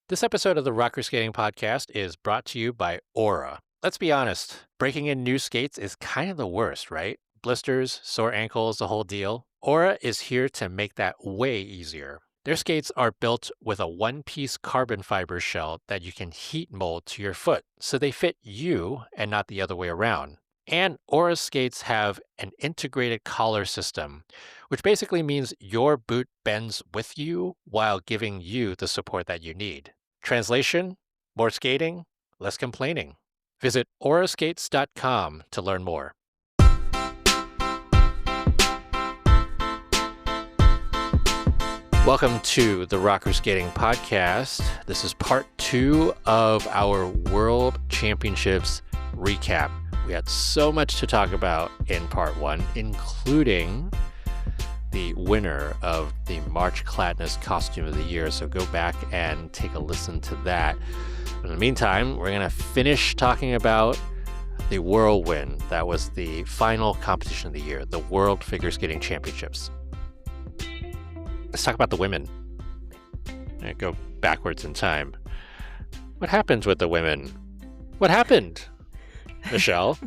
This episode of the Rocker Skating Podcast is brought to you by Aura. Let's be honest, breaking in new skates is kind of the worst, right? Blisters, sore ankles, the whole deal. Aura is here to make that way easier. Their skates are built with a one-piece carbon fiber shell that you can heat mold to your foot, so they fit you and not the other way around. And Aura skates have an integrated collar system, which basically means your boot bends with you while giving you the support that you need. Translation: more skating, less complaining. Visit auraskates.com to learn more. Welcome to the Rocker Skating Podcast. This is part 2 of our World Championships recap. We had so much to talk about in part 1, including the winner of the March Gladness Costume of the Year. So go back and take a listen to that. In the meantime, we're going to finish talking about the whirlwind. That was the final competition of the year, the World Figure Skating Championships. Let's talk about the women. Go backwards in time. What happened with the women? What happened, Michelle?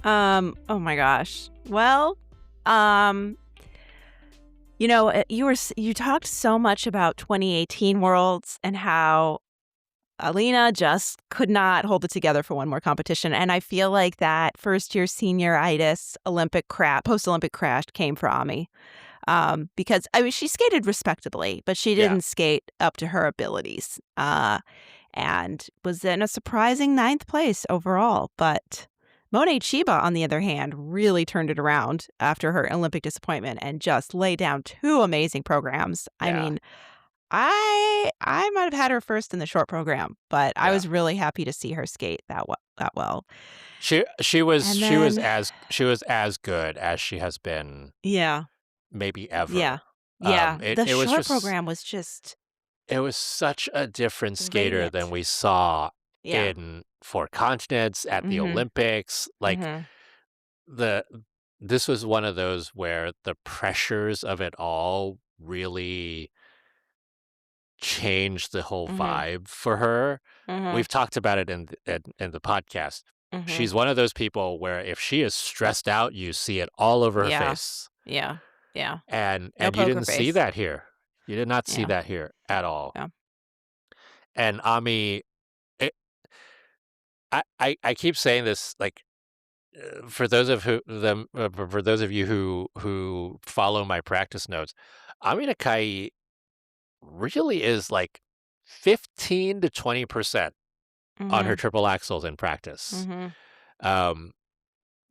Oh my gosh. Well, you talked so much about 2018 Worlds and how Alina just could not hold it together for one more competition. And I feel like that first-year senioritis post-Olympic crash came for Ami. Because, she skated respectably, but she didn't skate up to her abilities. And was in a surprising 9th place overall. But Monet Chiba, on the other hand, really turned it around after her Olympic disappointment and just laid down 2 amazing programs. Yeah. I mean, I might have had her first in the short program, but I was really happy to see her skate that well. She was as good as she has been. Yeah. Maybe ever. Yeah. The short program was just. It was such a different skater than we saw in Four Continents at the Olympics. Like this was one of those where the pressures of it all really changed the whole vibe for her. We've talked about it in the podcast. She's one of those people where if she is stressed out, you see it all over her face. Yeah. And you didn't see that here. You did not see that here at all. Yeah. And Ami, I keep saying this, like, for those of you who follow my practice notes, Ami Nakai really is like 15 to 20% on her triple axels in practice.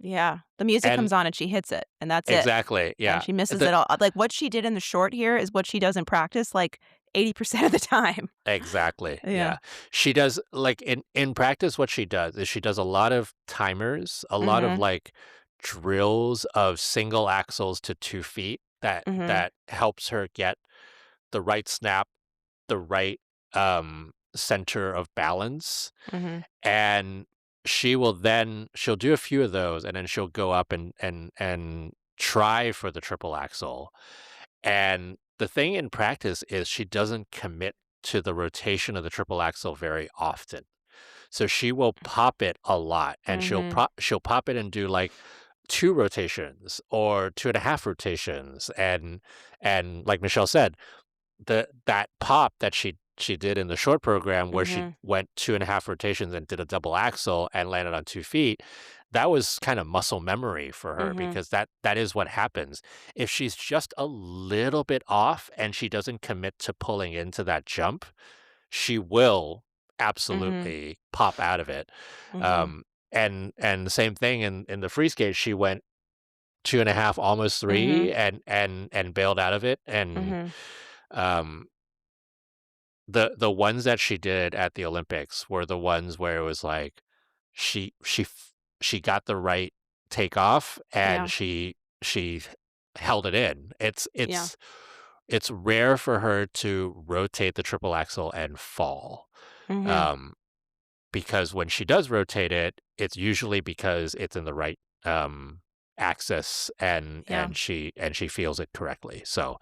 Yeah, the music comes on and she hits it, and that's it. Exactly, yeah. And she misses it all. Like, what she did in the short here is what she does in practice, like, 80% of the time. Exactly, yeah. She does, like, in practice, what she does is she does a lot of timers, a lot of, like, drills of single axles to 2 feet that helps her get the right snap, the right center of balance, and she'll do a few of those, and then she'll go up and try for the triple axel. And the thing in practice is she doesn't commit to the rotation of the triple axel very often. So she will pop it a lot, and she'll pop it and do like 2 rotations or 2.5 rotations. And like Michelle said, that pop that she did in the short program where she went 2.5 rotations and did a double axel and landed on 2 feet, that was kind of muscle memory for her because that is what happens. If she's just a little bit off and she doesn't commit to pulling into that jump, she will absolutely pop out of it. And the same thing in the free skate, she went 2.5, almost 3 and bailed out of it. And the ones that she did at the Olympics were the ones where it was like she got the right takeoff and she held it in. It's rare for her to rotate the triple axel and fall. Because when she does rotate it, it's usually because it's in the right axis and she feels it correctly. So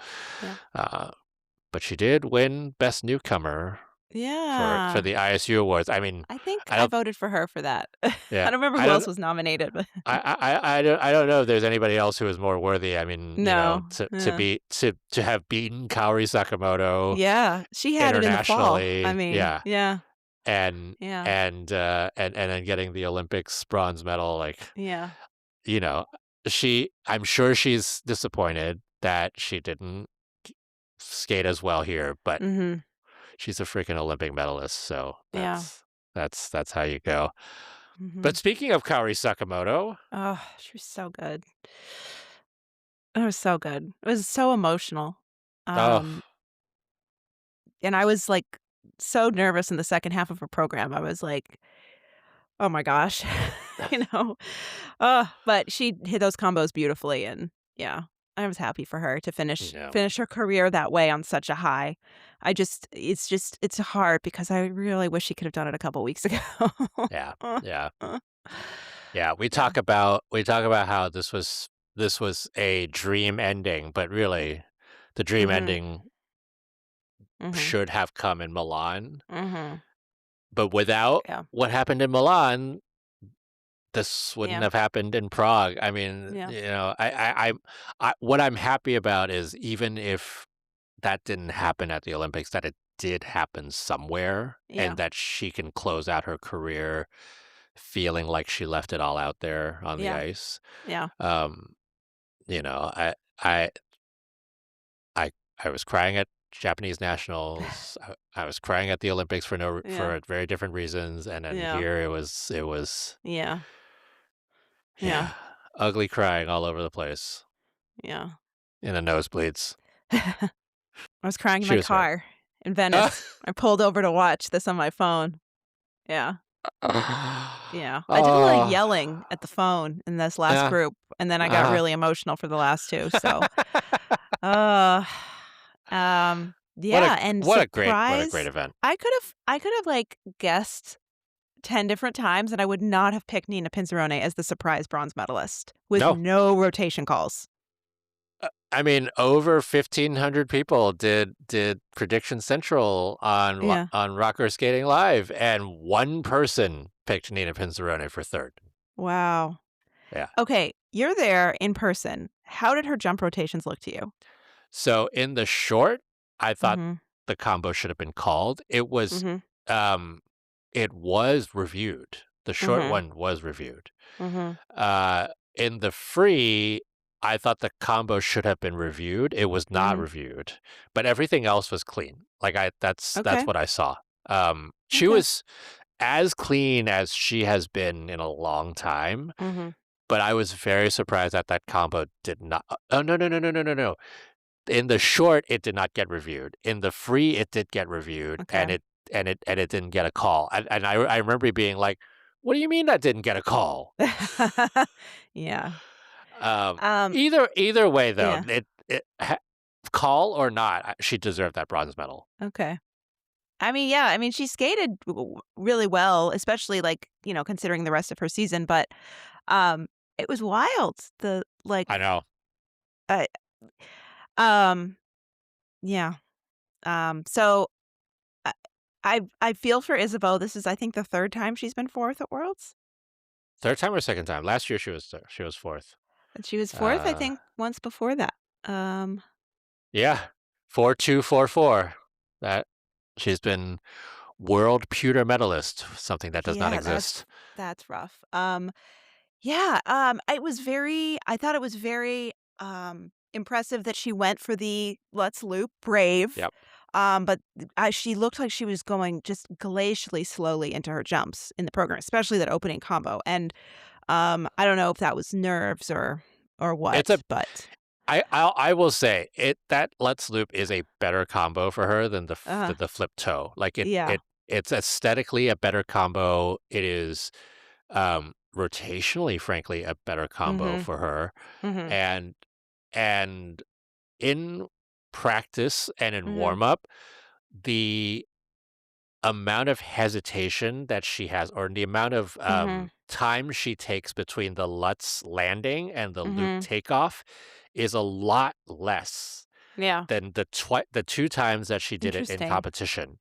but she did win Best Newcomer for Yeah. the ISU awards. I mean, I think I I don't voted for her for that. I yeah, don't remember I who else don't was nominated, but I don't know if there's anybody else who is more worthy. I mean, no. to Yeah. be to have beaten Kaori Sakamoto Yeah, she had it in the fall. I internationally, mean, yeah, yeah, and yeah, and then getting the Olympics bronze medal, like, yeah. you know, I'm sure she's disappointed that she didn't skate as well here, but Mhm. she's a freaking Olympic medalist, so Yeah. that's how you go. But Mhm. speaking of Kaori Sakamoto, Oh, she was so good. It was so good. It was so emotional. oh, Um, and I was, like, so nervous in the second half of her program. I was like, "Oh my gosh." You know? But she hit those combos beautifully, and yeah, I was happy for her to yeah, finish her career that way on such a high. It's hard because I really wish she could have done it a couple weeks ago. yeah, Uh, yeah. uh, Yeah, yeah. we talk about how this was a dream ending, but really the dream Mhm. ending Mhm. should have come in Milan. Mhm. But without Yeah. what happened in Milan, this wouldn't Yeah. have happened in Prague. I mean, Yeah. what I'm happy about is even if that didn't happen at the Olympics, that it did happen somewhere and Yeah. that she can close out her career feeling like she left it all out there on the Yeah. ice. Yeah. Um, You know, I I I was crying at Japanese nationals. I was crying at the Olympics for Yeah. for very different reasons, and then Yeah. here it was Yeah. Yeah. yeah, ugly crying all over the place Yeah. in the nosebleeds. I was crying in She my was great. car in Venice. I pulled over to watch this on my phone. Yeah. Yeah. I did a lot of Oh, yelling at the phone in this last yeah, group, and then I got uh-huh. really emotional for the last 2, so, uh, yeah, and What a great surprise, event. I could have, like, guessed 10 different times, and I would not have picked Nina Pinzerone as the surprise bronze medalist with No, no rotation calls. I mean, over 1,500 people did Prediction Central Yeah. on Rocker Skating Live, and one person picked Nina Pinzerone for third. Wow. Yeah. Okay, you're there in person. How did her jump rotations look to you? So in the short, I thought Mhm. the combo should have been called. Mhm. Um, it was reviewed. The short Mhm. one was reviewed. Mhm. In the free, I thought the combo should have been reviewed. It was not Mhm. reviewed, but everything else was clean. Like that's Okay. what I saw. She Okay. was as clean as she has been in a long time, Mhm. but I was very surprised that that combo did not. Oh no, no, no, no, no, no, no! In the short, it did not get reviewed. In the free, it did get reviewed, Okay. and it didn't get a call. And I remember being like, "What do you mean that didn't get a call?" Yeah. Um, Um, either way, though, yeah. call or not, she deserved that bronze medal. Okay. I mean, yeah, I mean, she skated really well, especially, like, considering the rest of her season, but, um, it was wild. I know. Uh, um, yeah. So I I feel for Isabeau. This is, I think, the 3rd time she's been 4th at Worlds, Third time or second time? Last year she was fourth. and she was 4th, I Uh, think, once before that. Um, yeah, 4-2-4-4. That she's been world pewter medalist, something that does not yeah, exist. that's rough. Yeah, I thought it was very, impressive that she went for the "Let's loop" brave, Yep. but she looked like she was going just glacially slowly into her jumps in the program, especially that opening combo, and, I don't know if that was nerves or It's a what, but I will say it that Let's Loop is a better combo for her than uh the flip toe. Like yeah. it's aesthetically a better combo. It is rotationally, frankly, a better combo Mhm, for her. mhm, And and in practice and in mhm, warm up, the amount of hesitation that she has, or the amount of mhm, time she takes between the Lutz landing and the loop mhm. takeoff is a lot less Yeah, than the two times that she did it in interesting. competition.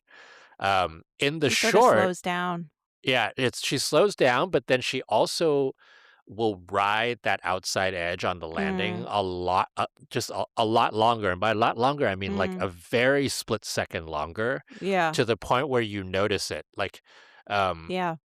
In the She sort of short, slows down. yeah, she slows down, but then she also will ride that outside edge on the landing Mm, a lot, just a lot longer, and by a lot longer, I mean, like, mm, a very split second longer yeah, to the point where you notice it, like, um, yeah,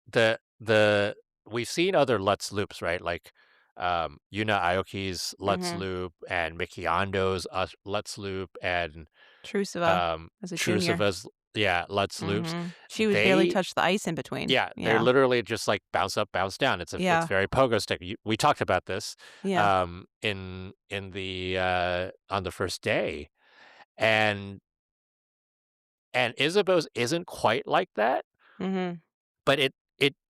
the we've seen other Lutz loops, right? Like, Yuna Aoki's Lutz mhm. loop and Miki Ando's, Lutz loop and, Truciva as a junior. Trusova's, yeah, Lutz loops. Mhm. She would barely They touch the ice in between. Yeah, they're Yeah, literally just, like, bounce up, bounce down. It's yeah, very pogo stick. We talked about this, yeah, in the, on the first day, and Isabeau's isn't quite like that, mhm, but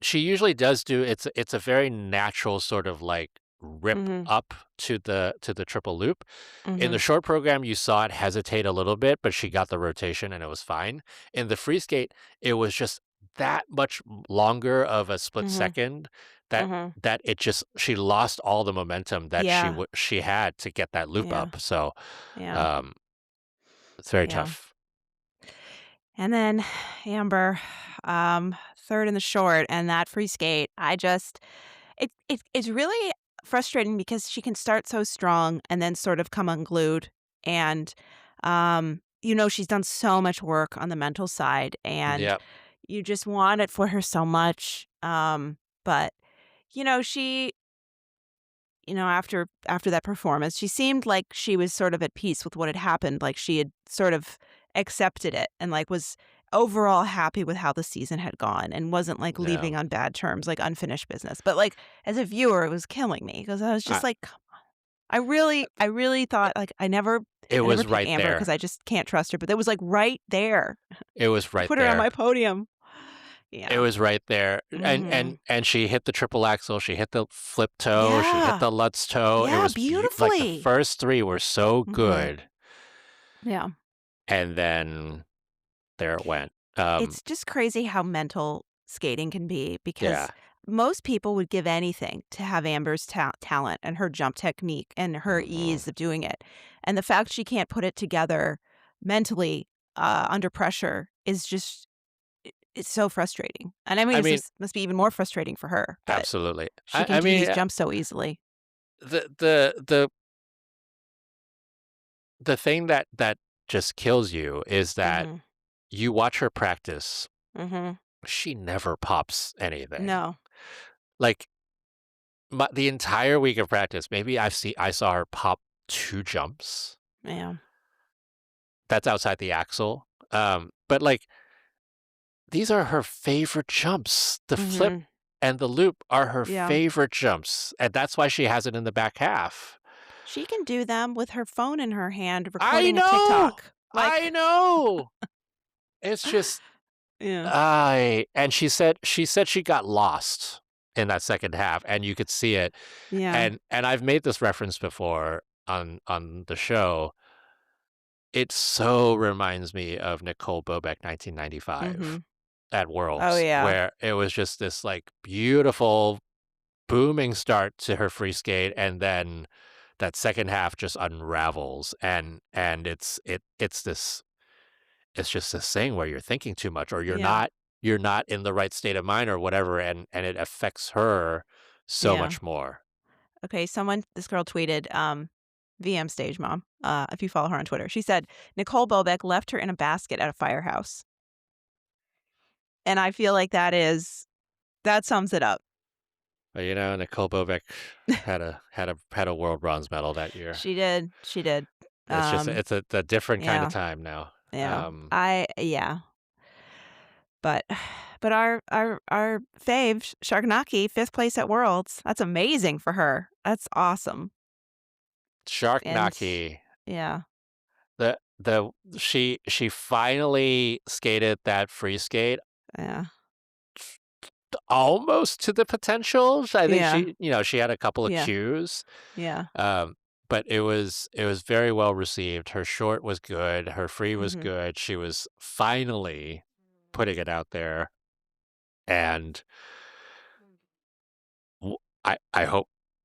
she usually does do it's a very natural sort of, like, rip mhm, up to the triple loop. In the mhm, short program, you saw it hesitate a little bit, but she got the rotation and it was fine. In the free skate, it was just that much longer of a split mhm, second that mhm. it just she lost all the momentum that Yeah, she had to get that loop yeah, up. So, yeah, um, it's very yeah. tough. And then Amber, 3rd in the short, and that free skate, it's really frustrating because she can start so strong and then sort of come unglued, and, she's done so much work on the mental side, and Yep. you just want it for her so much, but, she after that performance, she seemed like she was sort of at peace with what had happened, like she had sort of accepted it and, like, was overall happy with how the season had gone and wasn't, like, Yeah. leaving on bad terms, like unfinished business. But, like, as a viewer, it was killing me because I was just I like, "Come." I really thought, like, It I never was pick right Amber because there. I just can't trust her, but it was, like, right there. It was I right put her on there. my podium. It Yeah. was right there, and Mhm. she hit the triple axel, she hit the flip toe, she hit Yeah. the Lutz toe. It Yeah, was like, the beautifully. first 3 were so Mhm. good, Yeah. and then there it went. It's just crazy how mental skating can be because Yeah. most people would give anything to have Amber's talent and her jump technique and her Mhm. ease of doing it. And the fact she can't put it together mentally under pressure is just it's so frustrating. And I mean, I this mean, must be even more frustrating for her, but absolutely. she can I do mean, these jumps so easily. the thing that just kills you is that Mhm. you watch her practice, Mhm. she never pops anything. No. Like, the entire week of practice, maybe I saw her pop 2 jumps. Yeah. That's outside the axle. But, like, these are her favorite jumps. The flip Mhm. and the loop are her Yeah. favorite jumps, and that's why she has it in the back half. She can do them with her phone in her hand I recording a know! TikTok. I Like know! It's just Yeah. I and she said she got lost in that second half, and you could see it, Yeah. and I've made this reference before on the show. It so reminds me of Nicole Bobek 1995 Mhm. at Oh, Worlds, yeah. where it was just this, like, beautiful booming start to her free skate, and then that second half just unravels, and it's just this thing where you're thinking too much, or Yeah. you're not in the right state of mind or whatever, and it affects her so Yeah. much more. Okay, this girl tweeted, VM stage mom, if you follow her on Twitter. She said, "Nicole Bobek left her in a basket at a firehouse." And I feel like that sums it up. But, Nicole Bobek had a world bronze medal that year. She did. She did. It's just Um, it's a different kind of yeah. time now. Yeah. Yeah. But our fave, Sharknaki, 5th place at Worlds. That's amazing for her. That's awesome. Shark And Naki. yeah. The she finally skated that free skate Yeah. almost to the potential. I think Yeah. she had a couple of Yeah. cues, Yeah. but it was very well received. Her short was good, her free was Mhm. good. She was finally putting it out there, and w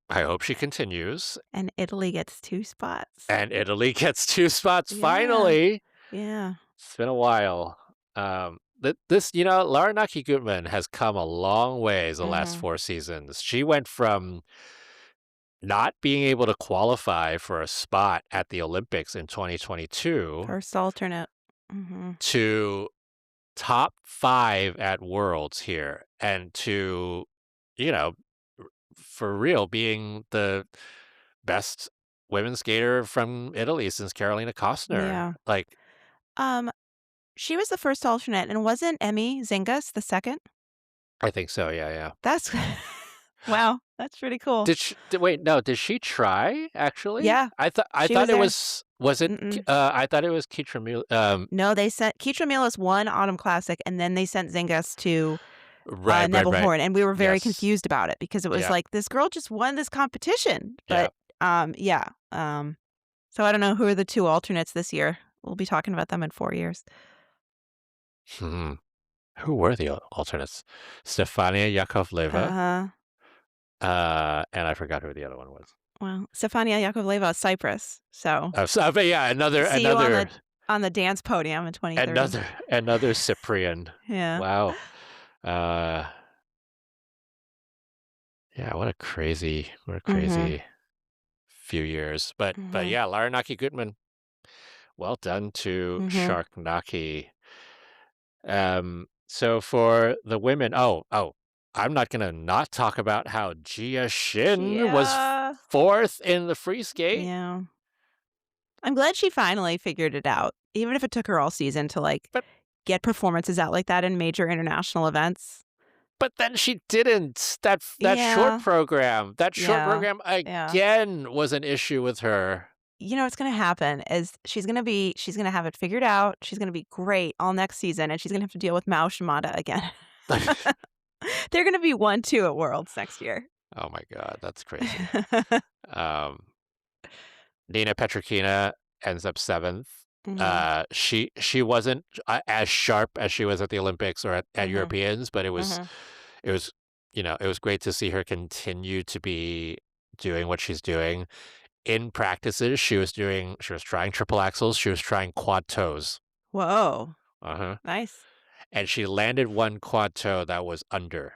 I hope she continues, And Italy gets 2 spots. and Italy gets 2 spots Yeah. finally. Yeah. It's been a while. This, Laranaki Gutman has come a long ways the last Mhm. 4 seasons. She went from not being able to qualify for a spot at the Olympics in 2022 First alternate. Mhm. to top 5 at Worlds here, and to, you know, for real being the best women's skater from Italy since Carolina Kostner. Yeah. Like, Um, she was the first alternate, and wasn't Emmy Zingas the second? I think so, yeah, yeah. That's wow, that's pretty cool. Wait, no, did she try, actually? Yeah, I she was thought it there. was it K Mm-mm. I thought it was Kitramil No, they sent Keitra Milos won Autumn Classic, and then they sent Zingas to right, right, Neville right. Horn, and we were very Yes. confused about it because it was Yeah, like, "This girl just won this competition." yeah. But, yeah, so I don't know who are the 2 alternates this year. We'll be talking about them in 4 years. Hmm. Who were the alternates? Stefania Yakovleva, Uh, and I forgot who the other one was. well, Stefania Yakovleva, Cyprus, so But yeah, see you on the dance podium in 2030. another Cyprian. Yeah. Wow. Uh, yeah, what a Mhm, crazy few years. But mhm, yeah, Laranaki Gutman, well done to mhm. Sharknaki. So for the women, I'm not gonna not talk about how Jia Shin was Yeah. fourth in the free skate, Yeah. I'm glad she finally figured it out, even if it took her all season to, like, but get performances out like that in major international events. then she didn't. Yeah. That short Yeah. program Yeah. again was an issue with her. You know what's gonna happen is she's gonna have it figured out, she's gonna be great all next season, and she's gonna have to deal with Mao Shimada again. They're gonna be 1-2 at Worlds next year. Oh my god, that's crazy. Um, Nina Petrikina ends up 7th. Mhm. She wasn't as sharp as she was at the Olympics or at Mhm. Europeans, but Mhm. it was it was great to see her continue to be doing what she's doing. In practices, she was trying triple axels, she was trying quad toes. Whoa. Uh-huh. Nice. And she landed one quad toe that was under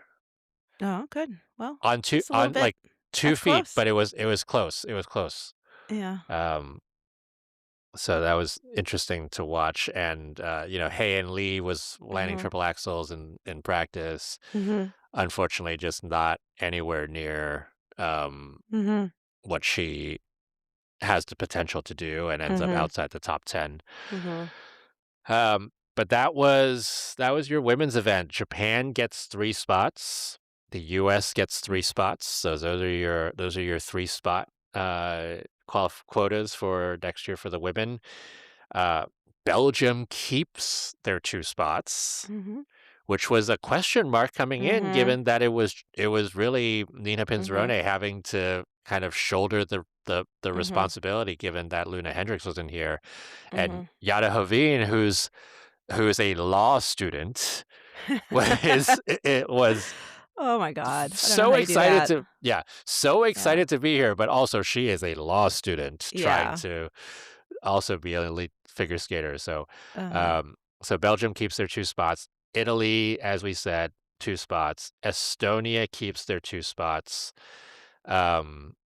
Oh, good. Well, on two it's a little on bit like 2 that's feet, close. but it was close. It was close. Yeah. Um, so that was interesting to watch. And Hae Lee was landing Mhm. triple axels in practice. Mhm. Unfortunately, just not anywhere near Mhm. what she has the potential to do, and ends up Mhm. outside the top 10. Mhm. But that was your women's event. Japan gets 3 spots. The US gets 3 spots. So those are your 3 spot quotas for next year for the women. Uh, Belgium keeps their 2 spots, Mhm. which was a question mark coming in, Mhm. given that it was really Nina Mhm. Pinzerone having to kind of shoulder the Mhm. responsibility, given that Luna Hendricks wasn't here, and Mhm. Yada Hovin, who is a law student, was Oh my god. I don't know so how you do excited that. to yeah, so Yeah. excited to be here, but also she is a law student trying Yeah. to also be an elite figure skater. So, Uh-huh. um, so Belgium keeps their 2 spots. Italy, as we said, 2 spots. Estonia keeps their 2 spots. Um,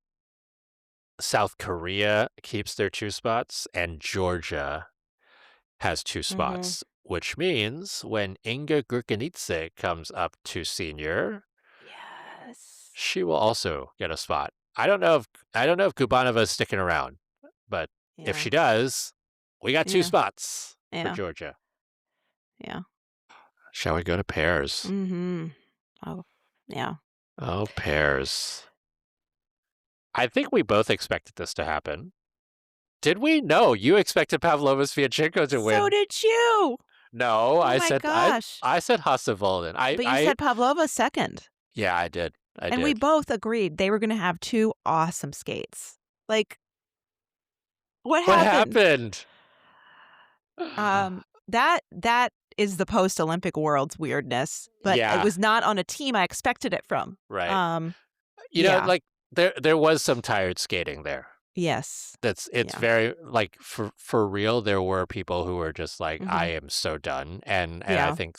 South Korea keeps their 2 spots, and Georgia has 2 Mhm. spots, which means when Inga Gurkanidze comes up to senior, Yes. she will also get a spot. I don't know if Kubanova is sticking around, but if Yeah. she does, we got 2 Yeah. spots for Yeah. Georgia. Yeah. Shall we go to pairs? Mhm. Oh, yeah. Oh, pairs. I think we both expected this to happen. Did we? No, you expected Pavlova Sviatchenko to So win. did you. No, Oh my gosh. I said Hasselvalden. But you said Pavlova second. Yeah, I did. I And we did. both agreed they were gonna have 2 awesome skates. Like, what What happened? happened? That is the post-Olympic world's weirdness, but it Yeah, was not on a team I expected it from. right. Um, yeah. Like there was some tired skating there. Yes. It's Yeah. very like, for real, there were people who were just like, "I Mhm. am so done," and I Yeah. think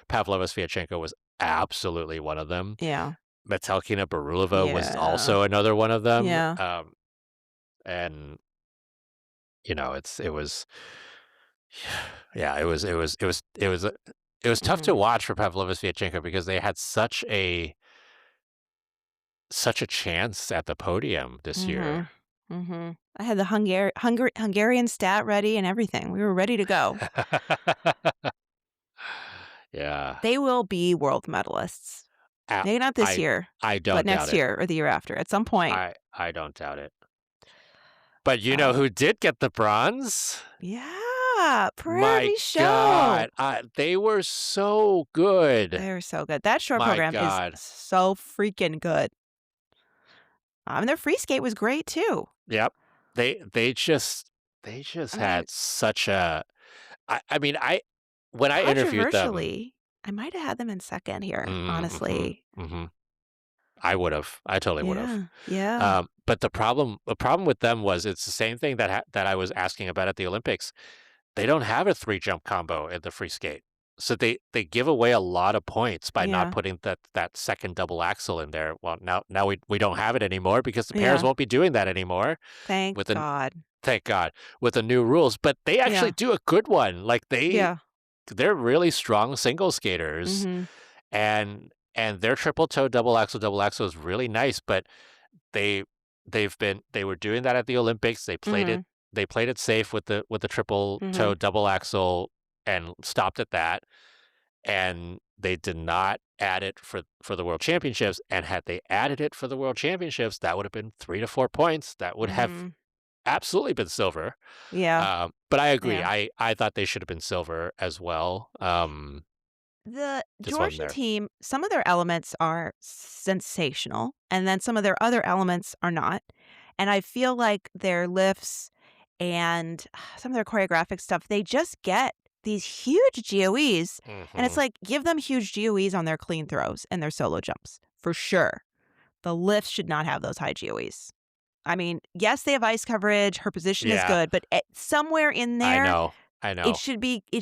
Pavlova Sviatchenko was absolutely one of them. Yeah. Metelkina Barulova was Yeah. also another one of them, Yeah. and, it was yeah, it was tough to Mhm. watch for Pavlova Sviatchenko because they had such a chance at the podium this year. Mhm. Mhm. I had the Hungarian stat ready and everything. We were ready to go. Yeah. They will be world medalists. A Maybe not this I year, I but don't doubt next it. year or the year after. At some point. I don't doubt it. But you know Uh, who did get the bronze? yeah, My Prairie Show. god, they were so good. They're so good. That short My program is god. so freaking good. Their free skate was great too. Yep. They just I mean, had such a I mean, when I interviewed them. controversially, I might have had them in second here, Mhm, honestly. mhm. I would've. I totally would've. Yeah, yeah, But the problem with them was it's the same thing that I was asking about at the Olympics. They don't have a 3 jump combo in the free skate. So they give away a lot of points by not yeah, putting that second double axel in there. Well, now we don't have it anymore because the pairs yeah. won't be doing that anymore Thank with the God. thank God, with the new rules, but they actually Yeah, do a good one. Like, yeah. they're really strong single skaters, Mhm, and their triple toe double axel is really nice, but they they were doing that at the Olympics. mhm, They played it safe with the triple mhm, toe double axel and stopped at that, and they did not add it for the World Championships, and had they added it for the World Championships, that would have been 3 to 4 points. That would have mhm. absolutely been silver. Yeah, But I agree. yeah. I thought they should have been silver as well. The Just wasn't Georgian there. team, some of their elements are sensational, and then some of their other elements are not. And I feel like their lifts and some of their choreographic stuff, they just get these huge GOEs. And it's Mhm. like, give them huge GOEs on their clean throws and their solo jumps for sure. The lifts should not have those high GOEs. I mean, yes, they have ice coverage. Her position is Yeah, good, but somewhere in I there, know. I know. it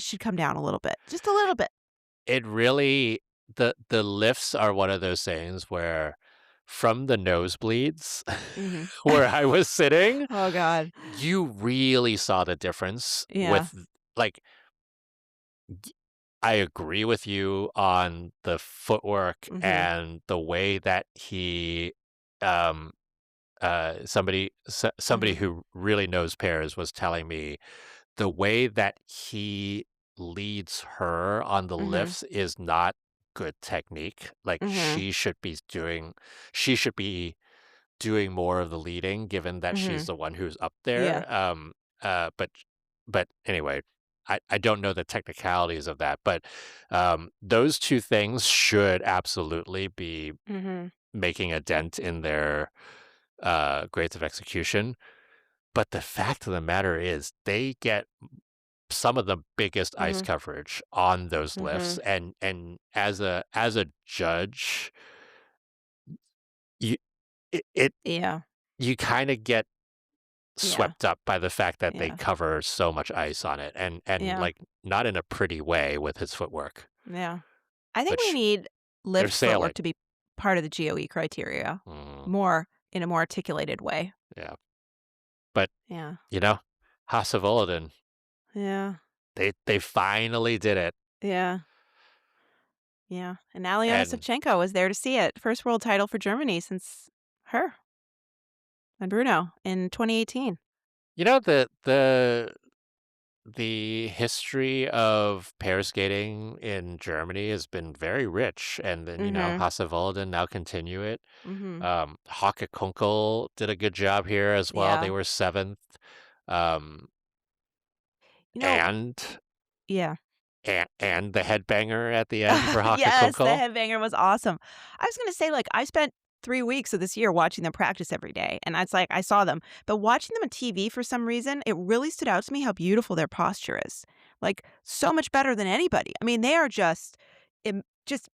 should come down a little bit, just a little bit. It really the lifts are one of those things where from the nosebleeds Mhm. where I was sitting, Oh god. you really saw the difference Yeah. with like I agree with you on the footwork Mhm. and the way that he um somebody Mhm. who really knows pairs was telling me the way that he leads her on the Mhm. lifts is not good technique. Like, Mhm. she should be doing more of the leading given that she's Mhm. the one who's up Yeah. there. But anyway, I don't know the technicalities of that, but those two things should absolutely be Mhm. making a dent in their grades of execution. But the fact of the matter is they get some of the biggest ice Mhm. coverage on those lifts, Mhm. and as a judge, you it Yeah. you kinda get Yeah. swept up by the fact that they Yeah. cover so much ice on it, and, Yeah. like, not in a pretty way with his footwork, Yeah. I think we which need they're lift footwork sailing. to be part of the GOE criteria Mm, more in a more articulated way. yeah, but, Yeah. you know, Hasse Yeah. they finally did it, Yeah. Yeah. And Alyona and, Savchenko was there to see it. First world title for Germany since her and Bruno in 2018. the history of pair skating in Germany has been very rich, and then, Mhm. Hasse now continue it. Mhm. Hake Kunkel did a good job here as well. They Yeah. were 7th. Um, You know, and yeah. and the headbanger at the end for Hake Yes, the Kunkel. headbanger was awesome. I was gonna say, like, I spent 3 weeks of this year watching them practice every day, and it's like I saw them, but watching them on TV for some reason, it really stood out to me how beautiful their posture is. Like, so much better than anybody. I mean, they are just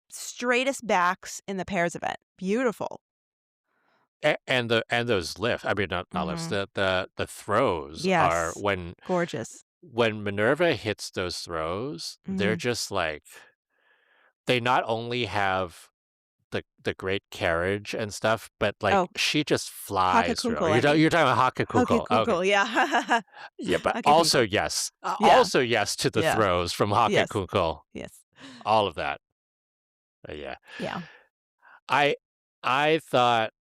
straightest backs in the pairs event. Beautiful. and those lifts, I mean, not lifts, Mhm. the throws are Yes. Gorgeous. when Minerva hits those throws, they're Mhm. just like they not only have the great carriage and stuff, but, like, Oh, she just flies through. Hakakunkle, I mean. You're talking about Hakukuko. Okay. Hakakunkle, yeah. Yeah, but also Hakakunkle. yes. Yeah. Also yes to the Yeah. throws from Yes. Hakukuko. Yes. All of that. Yeah. Yeah. I I thought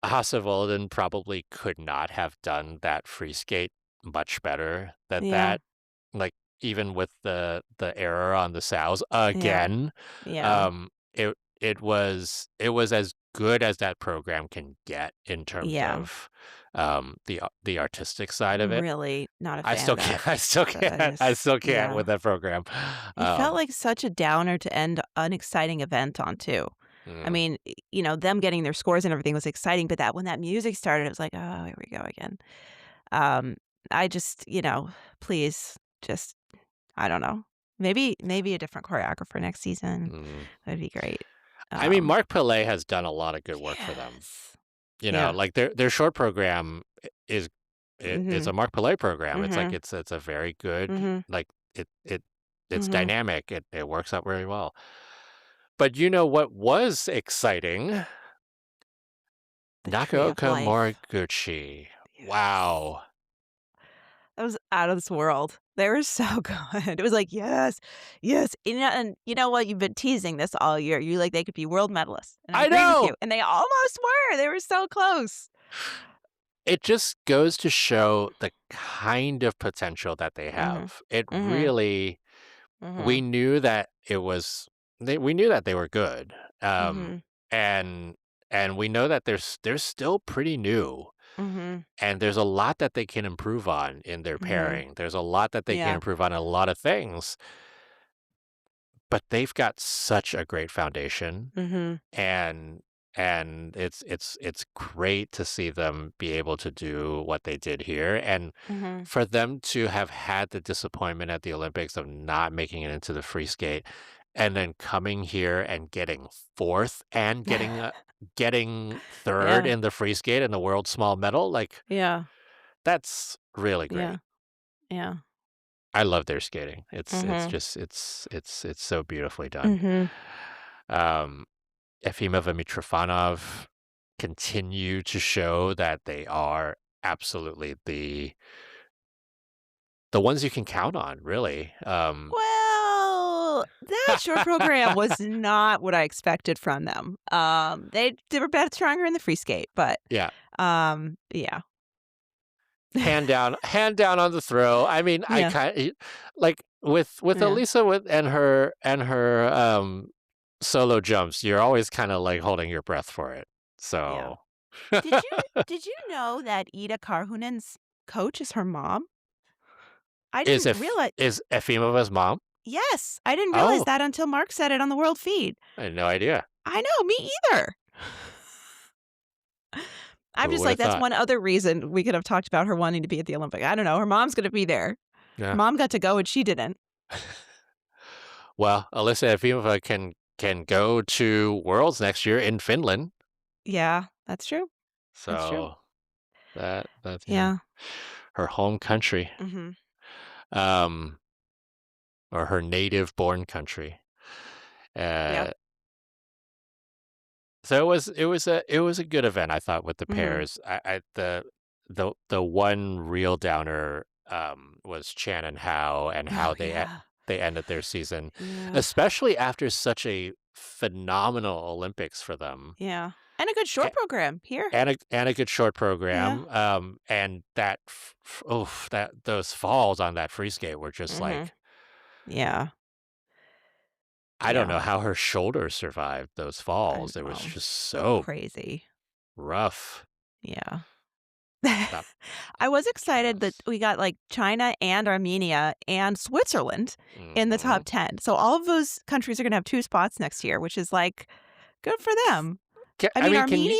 Hassevolden probably could not have done that free skate much better than Yeah. that. Like, even with the error on the sows Yeah. again, Yeah. it was as good as that program can get in terms Yeah. of, the artistic side of I'm it. really not a I fan still of that. can't I Is still can't yeah. with that program. It felt Um, like such a downer to end an exciting event on too. I mm, mean, them getting their scores and everything was exciting, but that when that music started, it was like, "Oh, here we go again." Um, I just, please just I don't know. Maybe a different choreographer next season. mm. That'd be great. I mean, Um, Mark Pillay has done a lot of good work for them. yes. Yeah. Like, their short program is it's a Mhm. Mark Pillay program. It's like Mhm. it's a very good, Mhm. like, it's Mhm. dynamic. It works out very well. But you know what was exciting? The Tree of Nakaoka Life. Moriguchi. Yes. Wow. That was out of this world. They were so good. It was like, "Yes, yes." And you know what? You've been teasing this all year. You like, "They could be world medalists," and I I agree with know! you, and they almost were. They were so close. It just goes to show the kind of potential that they Mhm. have. It Mhm. really we Mhm. knew that it was we knew that they were good. Mhm. And we know that they're still pretty new. Mhm. And there's a lot that they can improve on in their Mhm. pairing. There's a lot that they can Yeah. improve on a lot of things, but they've got such a great foundation, Mhm. and it's great to see them be able to do what they did here, and Mhm. for them to have had the disappointment at the Olympics of not making it into the free skate, and then coming here and getting 4th and getting 3rd Yeah. in the free skate and the world small medal, like, Yeah. that's really Yeah. great. Yeah. I love their skating. It's Mhm. just it's so beautifully done. Mhm. Um, Efimov and Mitrofanov continue to show that they are absolutely the ones you can count on, really. Well, that short program was not what I expected from them. They were better stronger in the free skate, but, Yeah, yeah. hand down on the throw. I mean, I Yeah. kind like with Yeah. Elisa with and her solo jumps. You're always kind of like holding your breath for it. Yeah. So Did you know that Ida Karhunen's coach is her mom? I didn't realize. is Efimova's mom? Yes, I didn't realize Oh, that until Mark said it on the world feed. I had no idea. I know, me either. I'm Who just would like, have that's thought? one other reason we could have talked about her wanting to be at the Olympic. I don't know, her mom's gonna be there. Her Yeah. mom got to go and she didn't. Well, Alyssa Efimova can go to Worlds next year in Finland. Yeah, that's true. That's true. So that's Yeah. her home country, Mhm. um, or her native born country. Yep. Uh, so it was a good event, I thought, with the Mhm. pairs. The one real downer was Chan and Oh, how yeah. they ended their season, Yeah. especially after such a phenomenal Olympics for them. Yeah. And a good short program here. And a good short Yeah. program, and that that those falls on that free skate were just Mhm. like Yeah. I don't Yeah. know how her shoulders survived those I falls. It was know. just So so crazy. rough. Yeah. That I was excited that yes. we got, like, China and Armenia and Switzerland in the top Mhm. 10. So all of those countries are gonna have 2 spots next year, which is, like, good for them. I I mean, mean, Armenia?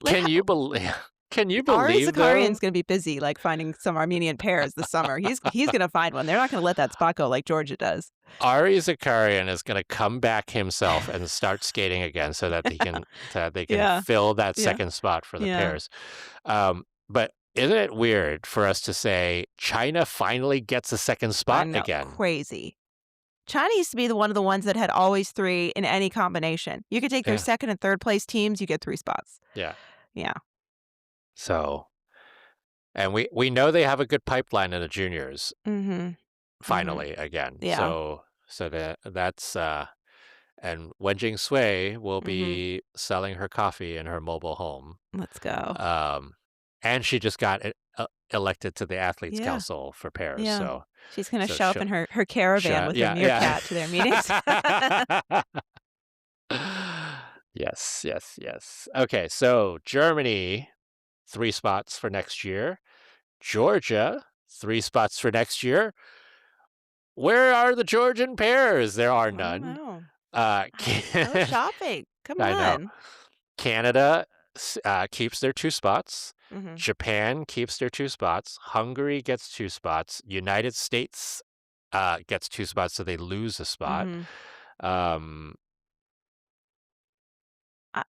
Like, can ho you believe? Can you Ari believe, Zakarian's though? gonna be busy, like, finding some Armenian pairs this summer. He's gonna find one. They're not gonna let that spot go like Georgia does. Ari Zakarian is gonna come back himself and start skating again so that they can Yeah. fill that Yeah. second spot for the Yeah. pairs. But isn't it weird for us to say China finally gets a second I spot know. again? Crazy. China used to be one of the ones that had always 3 in any combination. You could take their Yeah, 2nd and 3rd place teams, you get 3 spots. yeah. Yeah. So, and we know they have a good pipeline in the juniors Mhm. Mhm. finally again. Yeah. So that's and Wenjing Sui will Mhm. be selling her coffee in her mobile home. Let's go. Um, and she just got elected to the athletes Yeah. council for pairs. Yeah. So She's gonna so show up she'll, in her caravan with her yeah, yeah. meerkat to their meetings. Yes, yes, yes. Okay, so Germany, 3 spots for next year. Georgia, 3 spots for next year. Where are the Georgian pairs? There are I don't none. know. Go I shopping. Come know. on. Canada keeps their 2 spots. Mhm. Japan keeps their 2 spots. Hungary gets 2 spots. United States gets 2 spots, so they lose a spot. Mhm. Um,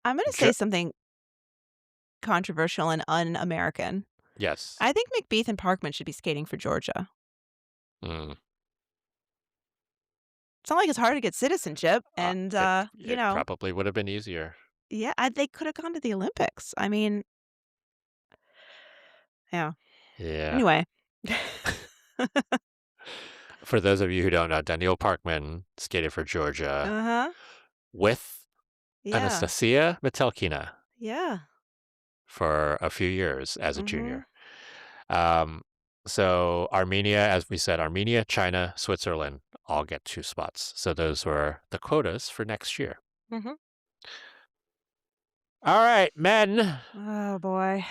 I'm gonna say Ge- something controversial and un-American. yes. I think McBeath and Parkman should be skating for Georgia. Mm. It's not like it's hard to get citizenship, and, It probably would have been easier. yeah, they could have gone to the Olympics. I mean, yeah. Yeah. Anyway. For those of you who don't know, Daniil Parkman skated for Georgia Uh-huh. with Yeah. Anastasia Metelkina Yeah. for a few years as a Mhm. junior. Um, so Armenia, as we said, Armenia, China, Switzerland all get 2 spots. So those were the quotas for next year. Mhm. All right, men. Oh, boy.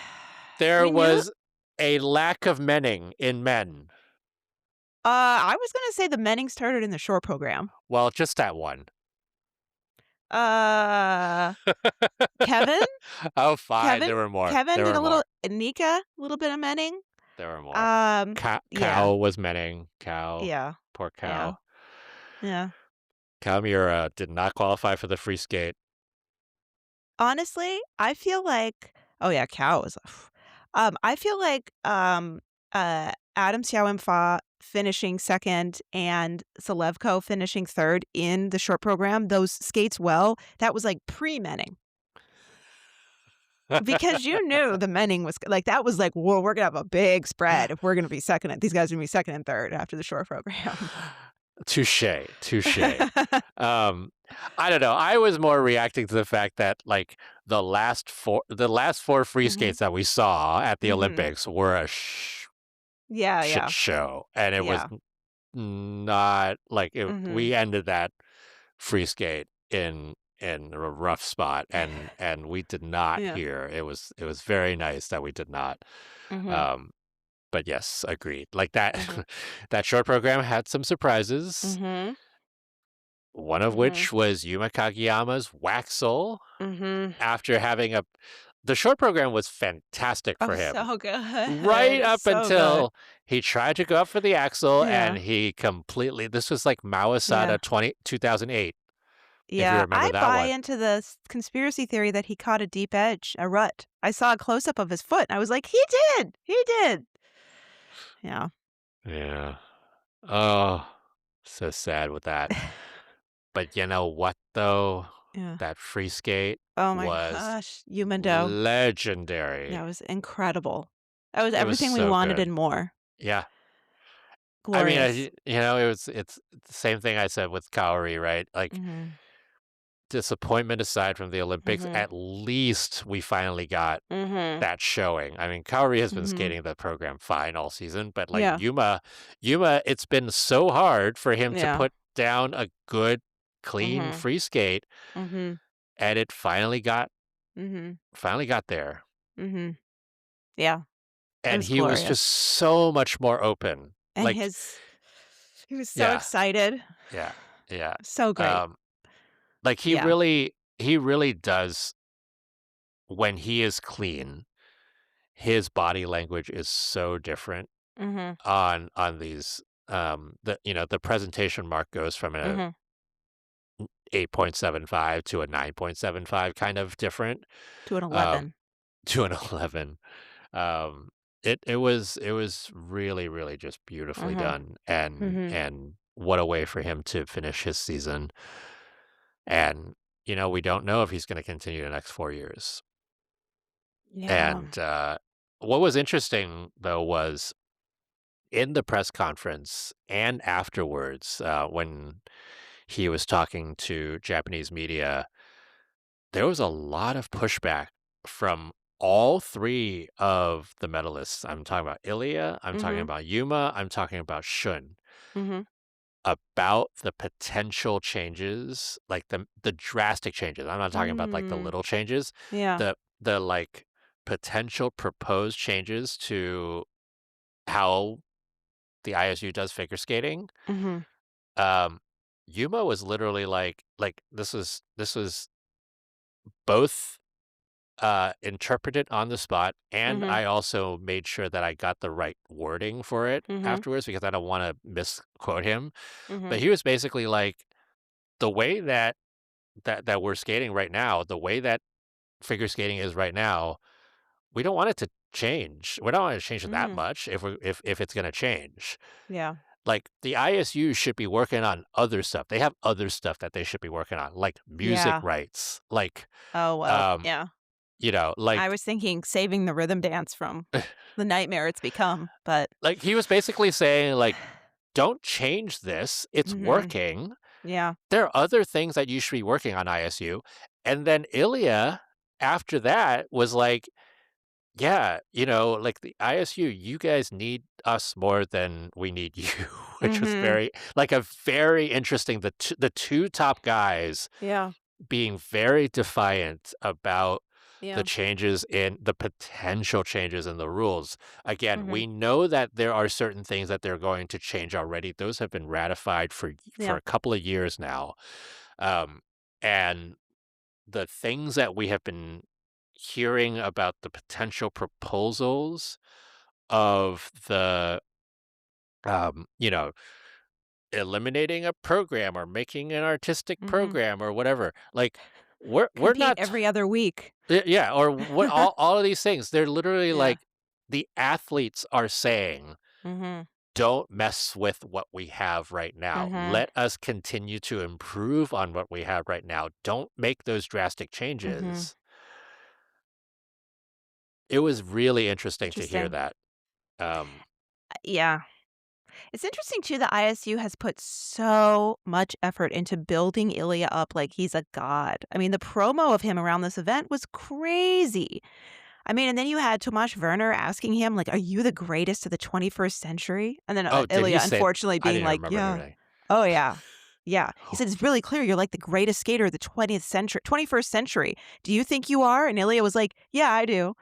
There We knew was a lack of menning in men. I was gonna say the Menning started in the short program. Well, just that one. Uh, Kevin? Oh, fine. Kevin? There were more. Kevin There did were a more. little little bit of Menning. There were more. Um, yeah. Cow was menning. Cow. Yeah. Poor Yeah. cow. Yeah. Kalmira did not qualify for the free skate. Honestly, I feel like oh, yeah, Cow was I feel like, Adam Xiao finishing 2nd and Selevko finishing 3rd in the short program, those skates well, that was, like, pre-Menning. Because you knew the Menning was like, that was like, "Whoa, we're gonna have a big spread if we're gonna be 2nd and these guys are gonna be 2nd and 3rd after the short program." Touche, touche. Um, I don't know. I was more reacting to the fact that like the last four free Mhm. skates that we saw at the Mhm. Olympics were a Yeah, shit yeah. show, and it was Yeah. not like it. Mhm. We ended that free skate in a rough spot, and we did not Yeah. here. It was very nice that we did not. Mhm. Um, but yes, agreed. Like that Mhm. that short program had some surprises. Mhm. One of Mhm. which was Yuma Kageyama's Waxel Mhm. after having a the short program was fantastic Oh, for him. so Right good. up So good. until he tried to go up for the axle and Yeah. he completely this was like Mao Yeah. Asada 2008, if you Yeah. remember I that buy one. into the conspiracy theory that he caught a deep edge, a rut. I saw a close up of his foot, and I was like, "He did! He did!" Yeah. Yeah. Oh, so sad with that. But you know what though? Yeah. That free skate Oh my was gosh, Yumendo. legendary. That was incredible. That was It was everything we so wanted good. and more. Yeah. I mean, Glorious. it's the same thing I said with Kaori, right? Like Mhm. disappointment aside from the Olympics, Mhm. at least we finally got Mhm. that showing. I mean, Kaori has been Mhm. skating the program fine all season, but like Yeah. Yuma, it's been so hard for him to Yeah. put down a good, clean Mhm. free skate, Mhm. and it Mhm. finally got there. Mhm. Yeah. It And was he was glorious. just so much more open. And Like, his he was so yeah, excited. yeah, yeah. So great. Um, like Yeah. he really does when he is clean. his body language is so different Mhm. on these, the presentation mark goes from a Mhm. 8.75 to a 9.75 kind of different, To an um, 11. to an 11. Um, it was really, really just beautifully Mhm. done, and Mhm. and what a way for him to finish his season, and, we don't know if he's gonna continue the next 4 years, Yeah. and, what was interesting, though, was in the press conference and afterwards, when he was talking to Japanese media, there was a lot of pushback from all 3 of the medalists. I'm talking about Ilia, I'm talking Mhm. about Yuma, I'm talking about Shun, Mhm. about the potential changes, like the drastic changes. I'm not talking about like the Mm. little changes, Yeah. the like potential proposed changes to how the ISU does figure skating. Mhm. Um, Yuma was literally like this was both interpreted on the spot, and Mhm. I also made sure that I got the right wording for it Mhm. afterwards because I don't want to misquote him. But Mhm. he was basically like, the way that we're skating right now, the way that figure skating is right now, we don't want it to change. We don't want it to change that Mhm. much if it's going to change. Yeah. Like, the ISU should be working on other stuff. They have other stuff that they should be working on, like music Yeah. rights, like, Oh, well, um, yeah. I like was thinking saving the rhythm dance from the nightmare it's become, but like, he was basically saying, like, "Don't change this, it's Mhm. working. Yeah. There are other things that you should be working on, ISU." And then Ilya, after that, was like, "Yeah, like, the ISU, you guys need us more than we need you," which was Mhm. a very interesting, the 2 top guys Yeah. being very defiant about Yeah. the potential changes in the rules. Again, Mhm. we know that there are certain things that they're going to change already. Those have been ratified for Yeah. a couple of years now. Um, and the things that we have been hearing about the potential proposals of um, you know, eliminating a program or making an artistic Mhm. program or whatever. Like, we're Compete not every other week. yeah, or what, all of these things. They're literally Yeah. like, the athletes are saying, Mhm. "Don't mess with what we have right now. Mhm. Let us continue to improve on what we have right now. Don't make those drastic Mhm. changes." It was really interesting to hear Interesting. that. Um, Yeah. It's interesting too that ISU has put so much effort into building Ilya up like he's a god. I mean, the promo of him around this event was crazy. I mean, and then you had Tomasz Werner asking him, like, "Are you the greatest of the 21st century?" And then, oh, did he Ilya say unfortunately I being didn't like, remember "Yeah. hearing Oh, yeah. Yeah." He that. said, "It's really clear you're like the greatest skater of the 20th century 21st century. Do you think you are?" And Ilya was like, "Yeah, I do."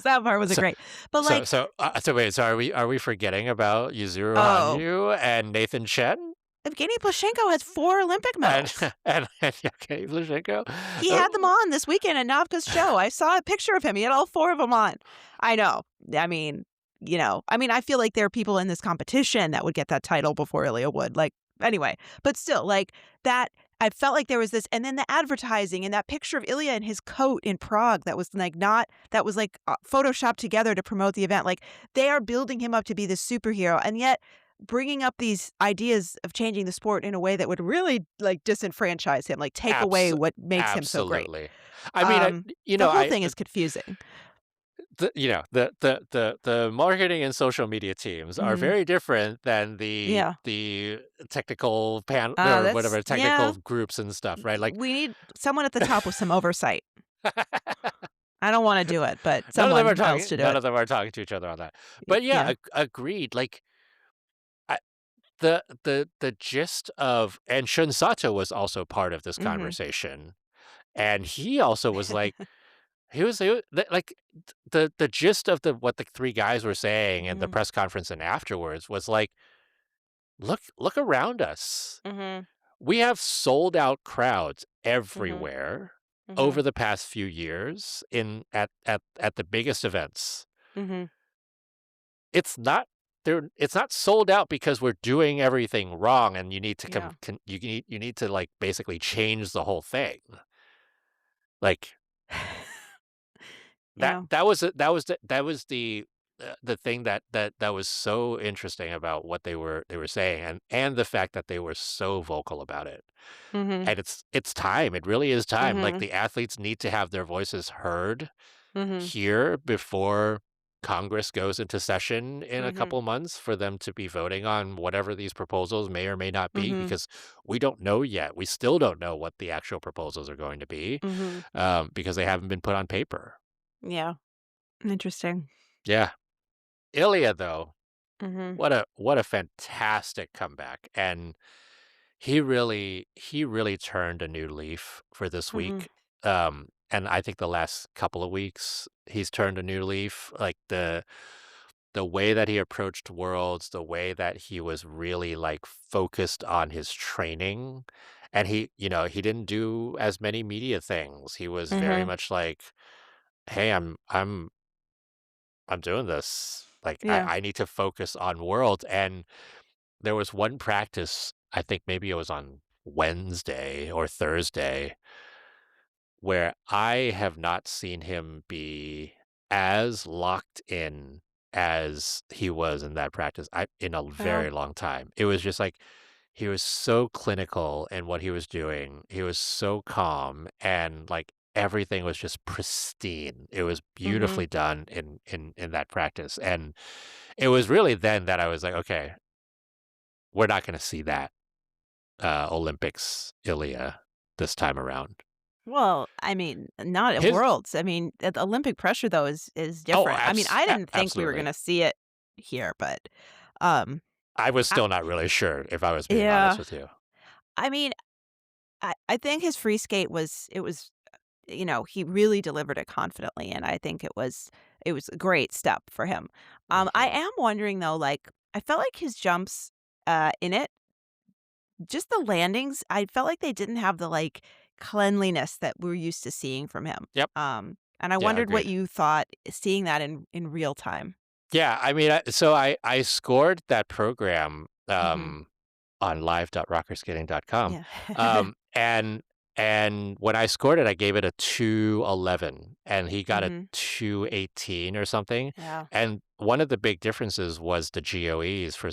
That part was a So great. But, like, so wait, so are we forgetting about Yuzuru oh, Hanyu and Nathan Chen? Evgeny Plushenko has 4 Olympic And medals. and Yevgeny Plushenko? He had them Oh, on this weekend at Navka's show. I saw a picture of him. He had all 4 of them on. I know. I mean, I feel like there are people in this competition that would get that title before Ilya would. Like, anyway, but still, like that. I felt like there was this, and then the advertising and that picture of Ilya in his coat in Prague that was like not that was like photoshopped together to promote the event. Like they are building him up to be this superhero, and yet bringing up these ideas of changing the sport in a way that would really like disenfranchise him, like take away abs what makes him so great. absolutely. I mean, The whole thing is confusing. the marketing and social media teams are Mhm. very different than the Yeah. the technical or That's whatever technical yeah. groups and stuff, right? Like, We need someone at the top with some oversight. I don't wanna do it, but none of them are someone else talking should do none it. of them are talking to each other on that. But yeah, Yeah. agreed. Like, I, the gist of, and Shun Sato was also part of this Mhm. conversation, and he also was like, like, the gist of what the 3 guys were saying in the Mhm. press conference and afterwards was like, "Look around us. Mhm. We have sold out crowds Mhm. everywhere. Mhm. over the past few years in at the biggest events, Mhm. it's not it's not sold out because we're doing everything wrong and you need to Yeah. you need to, like, basically change the whole thing. Like, Yeah. that was the thing that was so interesting about what they were saying, and the fact that they were so vocal about it. Mhm. And it's time, it really is time, like, Mhm. the athletes need to have their voices heard Mhm. here before Congress goes into session in a Mhm. couple months for them to be voting on whatever these proposals may or may not be, Mhm. because we don't know yet. We still don't know what the actual proposals are going to be, Mhm. because they haven't been put on paper. Yeah. Interesting. Yeah. Ilia, though, Mhm. what a fantastic comeback, and he really turned a new leaf for this Mhm. week, and I think the last couple of weeks, he's turned a new leaf, like, the way that he approached Worlds, the way that he was really, like, focused on his training, and he didn't do as many media things. He was very Mhm. much like, "Hey, I'm doing this. Like, Yeah. I need to focus on Worlds," and there was one practice, I think maybe it was on Wednesday or Thursday, where I have not seen him be as locked in as he was in that practice in a Yeah. very long time. It was just like he was so clinical in what he was doing. He was so calm and like everything was just pristine. It was Mhm. beautifully done in that practice. And it was really then that I was like, okay, we're not going to see that Olympics Ilia this time around. Well, I mean, not at His Worlds. I mean, the Olympic pressure though is Oh, different. I mean, I didn't think we were absolutely. gonna see it here, but um, I was I, still not really sure, if I was being honest yeah. with you. I mean, I think his free skate was he really delivered it confidently, and I think it was a great step for him. I Mhm. am wondering though, like I felt like his jumps in it, just the landings, I felt like they didn't have the like cleanliness that we're used to seeing from him. Yep. And I Yeah, wondered what agreed. you thought seeing that in real time. Yeah, I mean, I scored that program, Mhm. on live.rockerskating.com, Yeah. and when I scored it, I gave it a 211, and he got a Mhm. 218 or something, Yeah. and one of the big differences was the GOEs for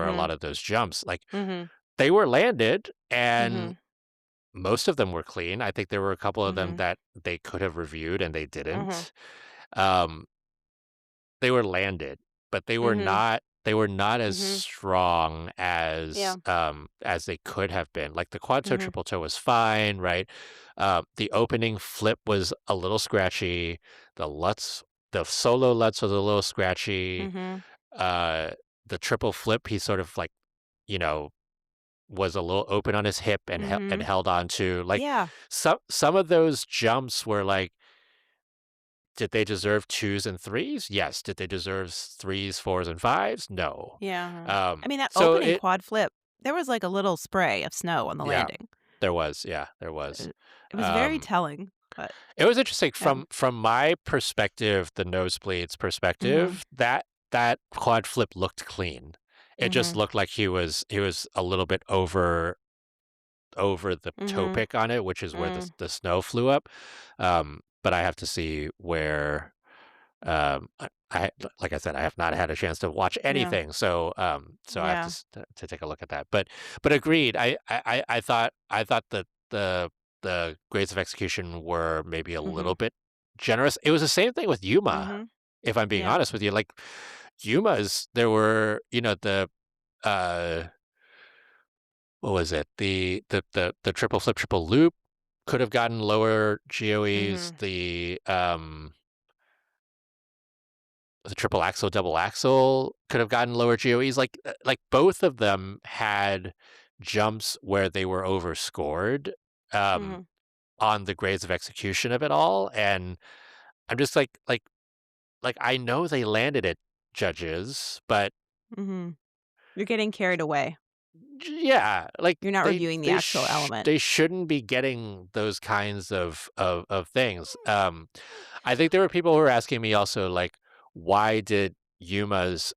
a lot Mhm. of those jumps, like, Mhm. they were landed, and Mhm. most of them were clean. I think there were a couple of them Mhm. that they could have reviewed and they Mhm. didn't. Um, they were landed, but Mhm. they were not as Mhm. strong Yeah. as they could have been. Like the quad toe, Mhm. triple toe was fine, right? The opening flip was a little scratchy. The solo Lutz was a little scratchy. Mhm. Uh, the triple flip, he sort of like, you know, was a little open on his hip and Mhm. held on to. Like Yeah. some of those jumps were like, did they deserve 2s and 3s? Yes. Did they deserve 3s, 4s, and 5s? No. Yeah. I mean, that So opening it quad flip, there was like a little spray of snow on the yeah, landing. there was. It was very Um, telling, but it was interesting yeah. from my perspective, the nosebleeds Mhm. perspective, that quad flip looked clean. It just Mhm. looked like he was a little bit over the toe Mhm. pick on it, which is where Mm. the snow flew up. But I have to see where I like I said, I have not had a chance to watch Yeah. anything, so I have to Yeah. to take a look at that. But agreed. I thought that the grades of execution were maybe a little Mhm. bit generous. It was the same thing with Yuma, Mhm. if I'm being Yeah. honest with you. Like Yuma's, there were uh what was it? The triple flip, triple loop could have gotten lower GOEs. Mhm. The triple axle, double axle could have gotten lower GOEs. Like both of them had jumps where they were overscored um, Mhm. on the grades of execution of it all, and I'm just like I know they landed it, judges, but Mhm. You're getting carried away. Yeah, like You're not reviewing the actual element. they shouldn't be getting those kinds of things. I think there were people who were asking me also, like, why did Yuma's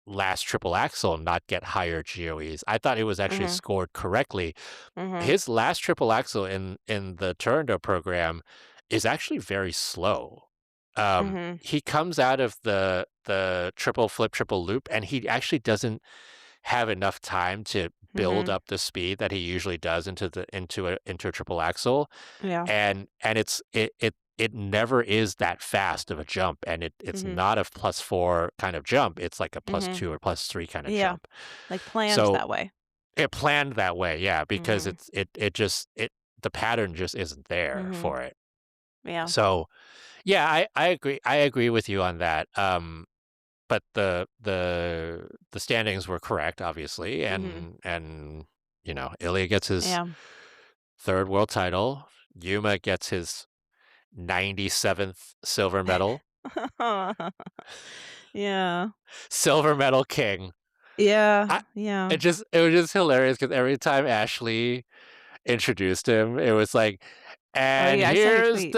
last triple axel not get higher GOEs? I thought it was actually Mhm. scored correctly. Mhm. His last triple axel in the Turando program is actually very slow. Mhm. He comes out of the triple flip, triple loop, and he actually doesn't have enough time to build Mhm. up the speed that he usually does into a triple axel, Yeah. and it never is that fast of a jump, and it's Mhm. not a +4 kind of jump. It's like a Mhm. +2 or +3 kind of Yeah. jump. Like, planned So that way. it planned that way, yeah, because Mhm. it just it the pattern just isn't there Mhm. for it. Yeah. So, yeah, I agree with you on that, but the standings were correct, obviously, Mhm. and, Ilia gets his Yeah. 3rd world title, Yuma gets his 97th silver medal. Yeah. Silver medal king. Yeah. I Yeah. it was just hilarious because every time Ashley introduced him, it was like, Oh, "And yeah, I saw your tweet.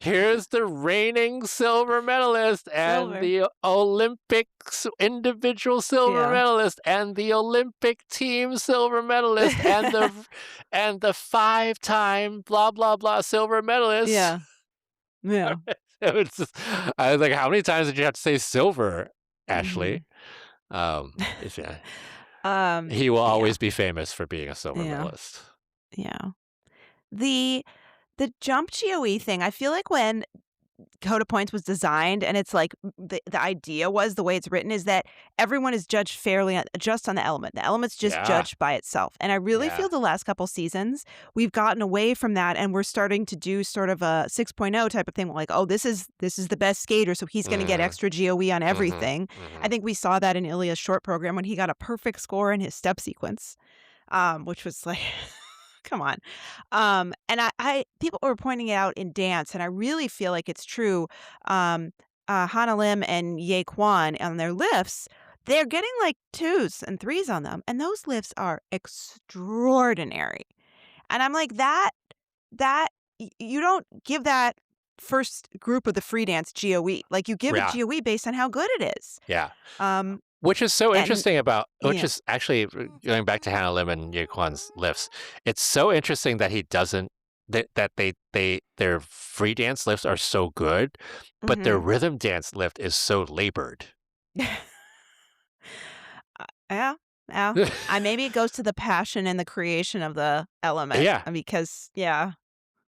here's the reigning silver medalist and Silver. the Olympics individual silver Yeah. medalist and the Olympic team silver medalist and the 5-time blah blah blah silver medalist." Yeah. Yeah. It was just, I was like, "How many times did you have to say silver, Ashley?" Mhm. Yeah, Um, he will yeah. always be famous for being a silver Yeah. medalist. Yeah. The the jump GOE thing, I feel like when Code of Points was designed, and it's like the idea was the way it's written is that everyone is judged fairly just on the element. The element's just Yeah, judged by itself. And I really yeah. feel the last couple seasons we've gotten away from that, and we're starting to do sort of a 6.0 type of thing. Like, oh, this is the best skater, so he's going to get Mm, extra GOE on mhm, everything. I mhm. think we saw that in Ilia's short program when he got a perfect score in his step sequence, which was like, come on. And I people were pointing it out in dance, and I really feel like it's true. Um, Hana Lim and Ye Kwan on their lifts, they're getting like twos and threes on them, and those lifts are extraordinary. And I'm like, you don't give that first group of the free dance GOE. Like, you give it Yeah, GOE based on how good it is. yeah. Um, Which is so and interesting about which yeah, is actually going back to Hannah Lim and Yaquan's lifts, it's so interesting that he doesn't that their free dance lifts are so good, but their hmm rhythm dance lift is so labored. yeah, yeah. Maybe it goes to the passion and the creation of the element, Yeah, because yeah,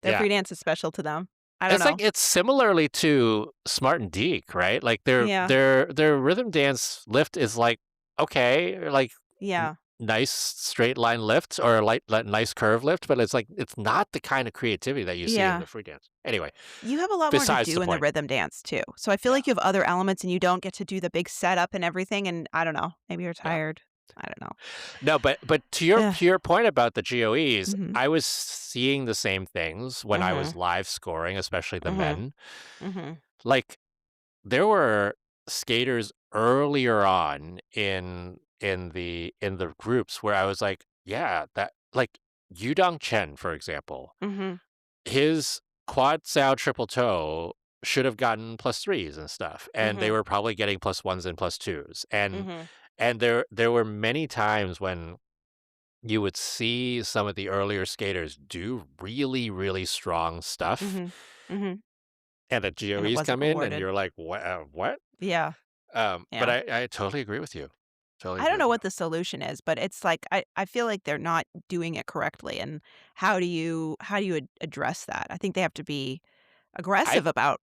their yeah. free dance is special to them. I don't It's like know. it's similarly to Smart and Deke, right? Like Yeah, their rhythm dance lift is like, okay, like n yeah, nice straight line lift or like nice curve lift, but it's like it's not the kind of creativity that you see in yeah. the free dance. Anyway, You have a lot more to besides do the in the point. rhythm dance too. So I feel Yeah, like you have other elements and you don't get to do the big setup and everything, and I don't know. Maybe you're yeah. tired. I don't know. No, but Yeah. to your point about the GOEs, Mhm. I was seeing the same things when I was Mhm. live scoring, especially the Mhm. men. Mhm. Like, there were skaters earlier on in the groups where I was like, yeah, that like Yudong Chen, for example, Mhm. his quad sow triple toe should have gotten +3s and stuff, and they Mhm. were probably getting +1s and +2s. Mhm. And there were many times when you would see some of the earlier skaters do really, really strong stuff, Mhm. Mhm. and the And it GOEs wasn't come in, and rewarded. you're like, "What? What?" Yeah. But Yeah. I totally agree with you. Totally I agree don't know with you. what the solution is, but it's like I feel like they're not doing it correctly, and how do you address that? I think they have to be I aggressive about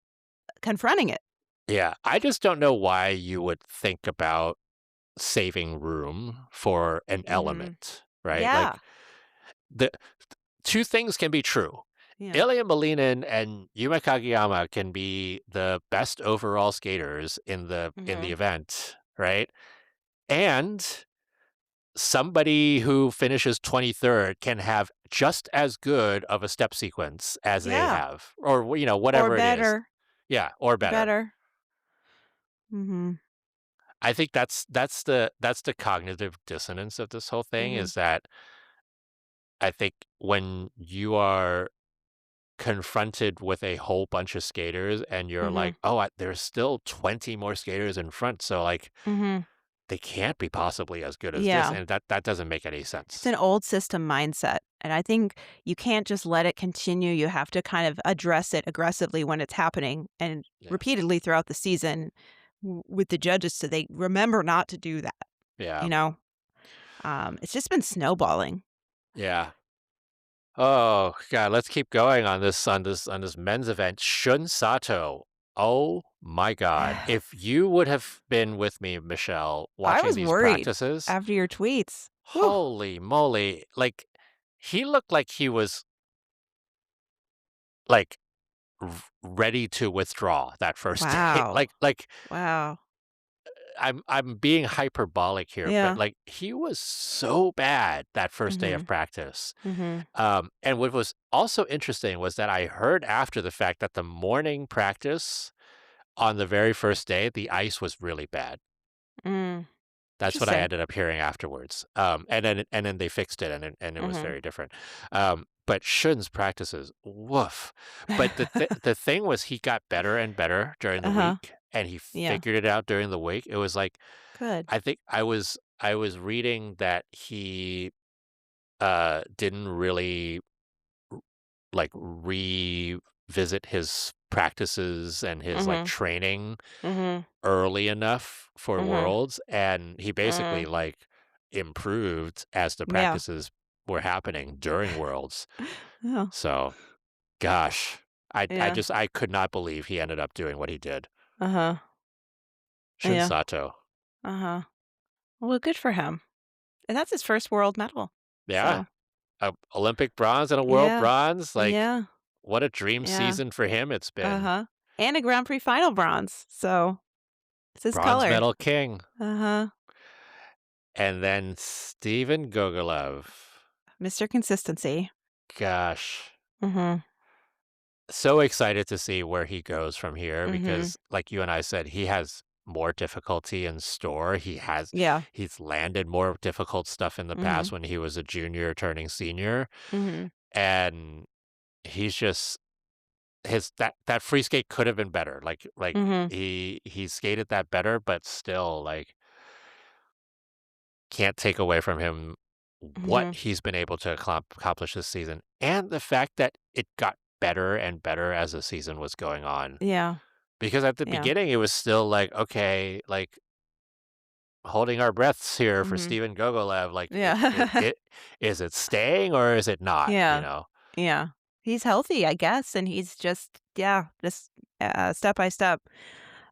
confronting it. Yeah, I just don't know why you would think about saving room for an Mhm. element, right? Yeah. Like, the 2 things can be true. Yeah. Ilia Malinin and Yuma Kageyama can be the best overall skaters in the Mhm. event, right? And somebody who finishes 23rd can have just as good of a step sequence as they Yeah. have, or, Or whatever it is. better. Yeah, or better. Better. Mhm. I think that's the cognitive dissonance of this whole thing Mhm. is that I think when you are confronted with a whole bunch of skaters and you're like, Mhm. "Oh, there's still 20 more skaters in front, so, like, Mhm. they can't be possibly as good as this," Yeah. and that doesn't make any It's sense. an old system mindset, and I think you can't just let it continue. You have to kind of address it aggressively when it's happening and Yeah. repeatedly throughout the season with the judges so they remember not to do that, Yeah. you know? It's just been snowballing. Yeah. Oh god, let's keep going on this men's event. Shun Sato. Oh my god. If you would have been with me, Michelle, I watching was these worried practices, after your tweets. Whew. holy moly. Like he looked like he was like ready to withdraw that first day. Wow. Like Wow. I'm being hyperbolic here, but Yeah. like he was so bad that first day of Mhm. practice. Mhm. And what was also interesting was that I heard after the fact that the morning practice on the very first day, the ice was really bad. Mm. That's what I Interesting. ended up hearing afterwards. And then they fixed it, and it was Mhm. very different. But Shun's practices, woof. But the thing was, he got better and better during the Uh-huh. week, and he Yeah. figured it out during the week. It was like Good. I think I was reading that he didn't really like revisit his practices and his like Mhm. training Mhm. early enough for Mhm. Worlds, and he basically Mhm. like improved as the Yeah. practices were happening during Worlds. Yeah. So, gosh, Yeah. I could not believe he ended up doing what he did. Uh-huh. Shun Yeah. Sato. Uh-huh. Well, good for him. And that's his first world medal. Yeah, So, a Olympic bronze and a world yeah. bronze, like Yeah. what a dream Yeah. season for him it's been. Uh-huh. And a Grand Prix final bronze. So, it's his Bronze color. medal king. Uh-huh. And then Steven Gogolev. Mr. Consistency. Gosh, Mhm. so excited to see where he goes from here Mhm. because, like you and I said, he has more difficulty in store. Yeah. He's landed more difficult stuff in the past Mhm. when he was a junior turning senior, Mhm. and he's just that free skate could have been better. Like Mhm. he skated that better, but still like can't take away from him what Mhm. he's been able to accomplish this season, and the fact that it got better and better as the season was going on. Yeah. Because at the Yeah. beginning, it was still like, okay, like holding our breaths here for Mhm. Steven Gogolev. Like, Yeah. is it staying or is it not? You Yeah. know? Yeah. He's healthy, I guess, and he's just yeah, just step by step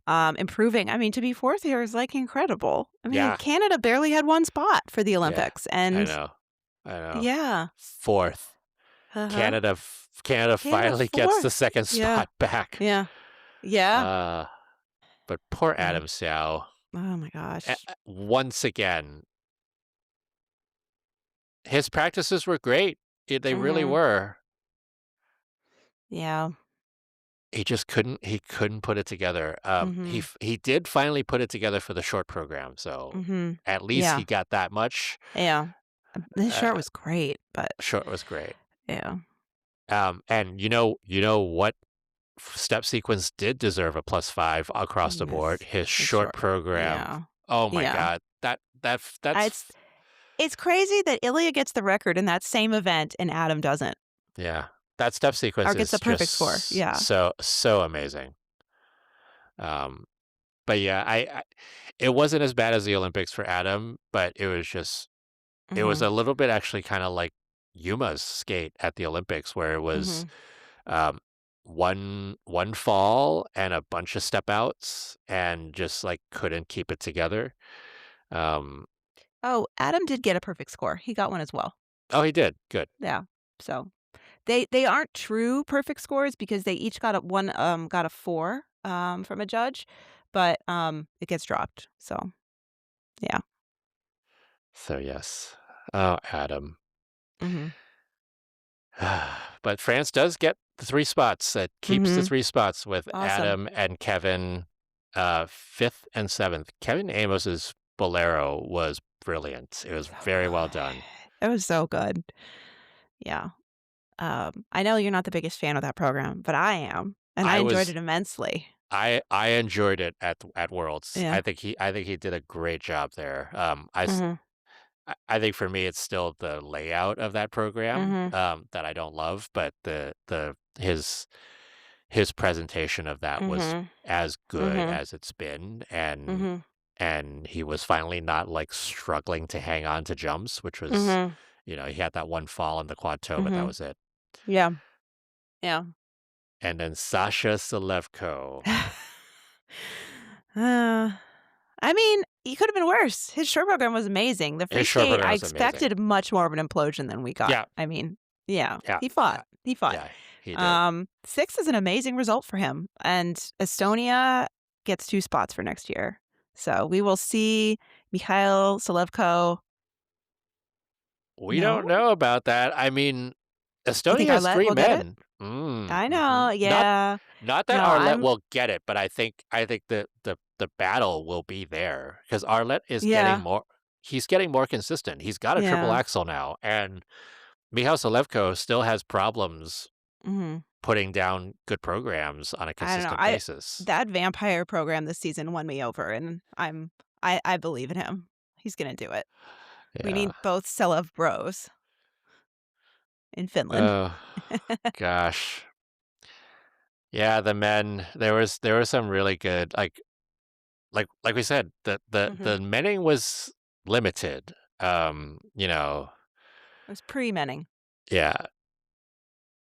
improving. I mean, to be fourth here is like incredible. I mean, Yeah, Canada barely had one spot for the yeah, Olympics, I and know, I know. yeah, Fourth, uh-huh. Canada Canada finally gets the fourth. second Yeah, spot back. yeah, yeah, Uh, but poor yeah. Adam Xiao. Oh my gosh. Once again, his practices were great. They really Mm-hmm. were. Yeah. He couldn't put it together. Mm-hmm. He did finally put it together for the short program, so Mm-hmm. at least Yeah. he got that much. Yeah. This Uh, shirt was great, but Short was great. yeah. And you know what step sequence did deserve a +5 across the board? This His the short short. program. Yeah. Oh my Yeah. god. That's It's it's crazy that Ilia gets the record in that same event and Adam doesn't, yeah. That step sequence or gets a is perfect score. just Yeah. so amazing. Um, but yeah, it wasn't as bad as the Olympics for Adam, but it was Mhm. a little bit actually kinda like Yuma's skate at the Olympics where it was, Mhm. um, one fall and a bunch of step outs and just, like, couldn't keep it together. Um Oh, Adam did get a perfect score. He got one as well. oh, he did, good. Yeah. So, they aren't true perfect scores because they each got a one, got a 4, from a judge, but, it gets dropped. So, yeah. So, yes. Oh, Adam. Mhm. But France does get the 3 spots. It keeps the Mhm. 3 spots with Awesome. Adam and Kevin, fifth and seventh. Kevin Amos's Bolero was brilliant. It was So very well good. done. It was so good. Yeah. I know you're not the biggest fan of that program, but I am, and I I enjoyed was it immensely. I enjoyed it at Worlds. Yeah. I think he did a great job there. Mhm. I think for me it's still the layout of that program Mhm. that I don't love, but the his presentation of that was Mhm. as good Mhm. as it's been, Mhm. and he was finally not like struggling to hang on to jumps, which was, Mhm. he had that one fall in the quad toe, but that Mhm. was it. Yeah. Yeah. And then Sasha Salevko. Uh, I mean, he could have been worse. His short program was amazing. The free His short skate, program I was amazing. expected much more of an implosion than we got. Yeah, I mean, yeah, yeah, he fought. uh, He fought. yeah, he did. 6 is an amazing result for him, and Estonia gets 2 spots for next year. So we will see Mikhail Salevko. We don't No? know about that. I mean, You think Estonia has Arlette 3 will get it? men. I know. Mhm. Yeah. Not that No, Arlette I'm will get it, but I think the battle will be there because Arlette is getting yeah. more he's getting more consistent. He's got a triple Yeah. axel now, and Michał Salewko still has problems Mhm. putting down good programs on a I don't know. consistent I basis. That vampire program this season won me over, and I believe in him. He's gonna do it. We Yeah. need both Celev bros in Finland. Oh, gosh. Yeah, the men, there was some really good like we said, the Mhm. menning was limited. You know, It was pre-Menning. yeah,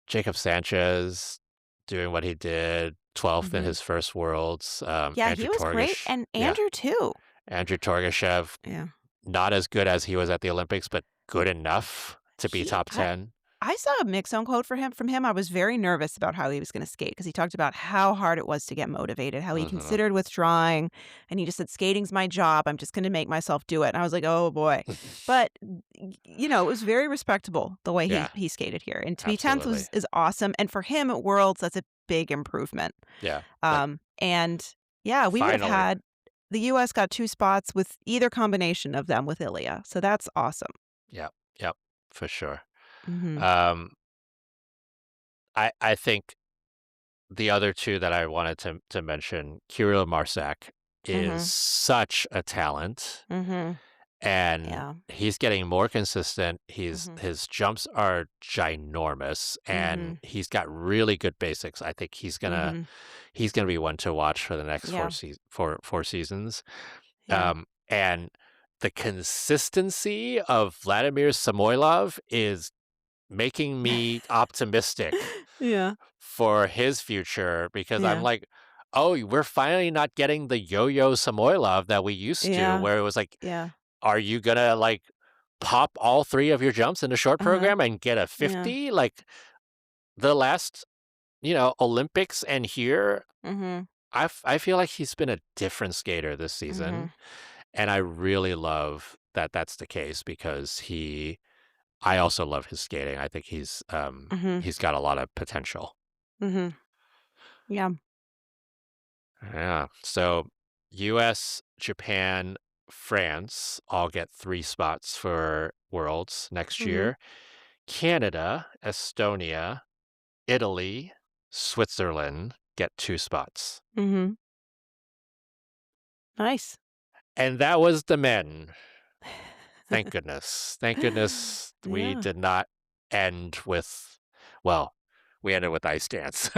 Jacob Sanchez doing what he did, 12th in Mhm. his first Worlds. Yeah, he was great, and Yeah, Andrew too. Andrew Torgashev, Yeah. not as good as he was at the Olympics, but good enough to be He top 10. I saw a mix zone quote for him from him. I was very nervous about how he was gonna skate because he talked about how hard it was to get motivated, how he Hmm. considered withdrawing, and he just said, "Skating's my job. I'm just gonna make myself do it." And I was like, "Oh boy." But, it was very respectable the way Yeah, he skated here, and to be 10th absolutely. is awesome, and for him at Worlds, that's a big improvement. Yeah, like And yeah, we would have finally. had the US got 2 spots with either combination of them with Ilia, so that's awesome. Yep, yep, for sure. Mhm. Um, I think the other two that I wanted to mention, Kirill Marsak is Mhm. such a talent, Mhm. and Yeah. he's getting more consistent. Mhm. His jumps are ginormous, and Mhm. he's got really good basics. I think Mhm. he's gonna be one to watch for the next Yeah. four seasons. Yeah. And the consistency of Vladimir Samoylov is making me optimistic Yeah. for his future because I'm Yeah. like, "Oh, we're finally not getting the yo-yo Samoylov that we used to, Yeah. where it was like, Yeah. are you gonna, like, pop all 3 of your jumps in a short Uh-huh. program and get a Yeah. 50?" Like, the last, Olympics and here, Mhm. I feel like he's been a different skater this season, Mhm. and I really love that that's the case because I also love his skating. I think Mhm. he's got a lot of potential. Mhm. Yeah. Yeah. So US, Japan, France all get 3 spots for Worlds next Mhm. year. Canada, Estonia, Italy, Switzerland get 2 spots. Mhm. Nice. And that was the men. Thank goodness. Thank goodness we Yeah. did not end with, well, we ended with ice dance.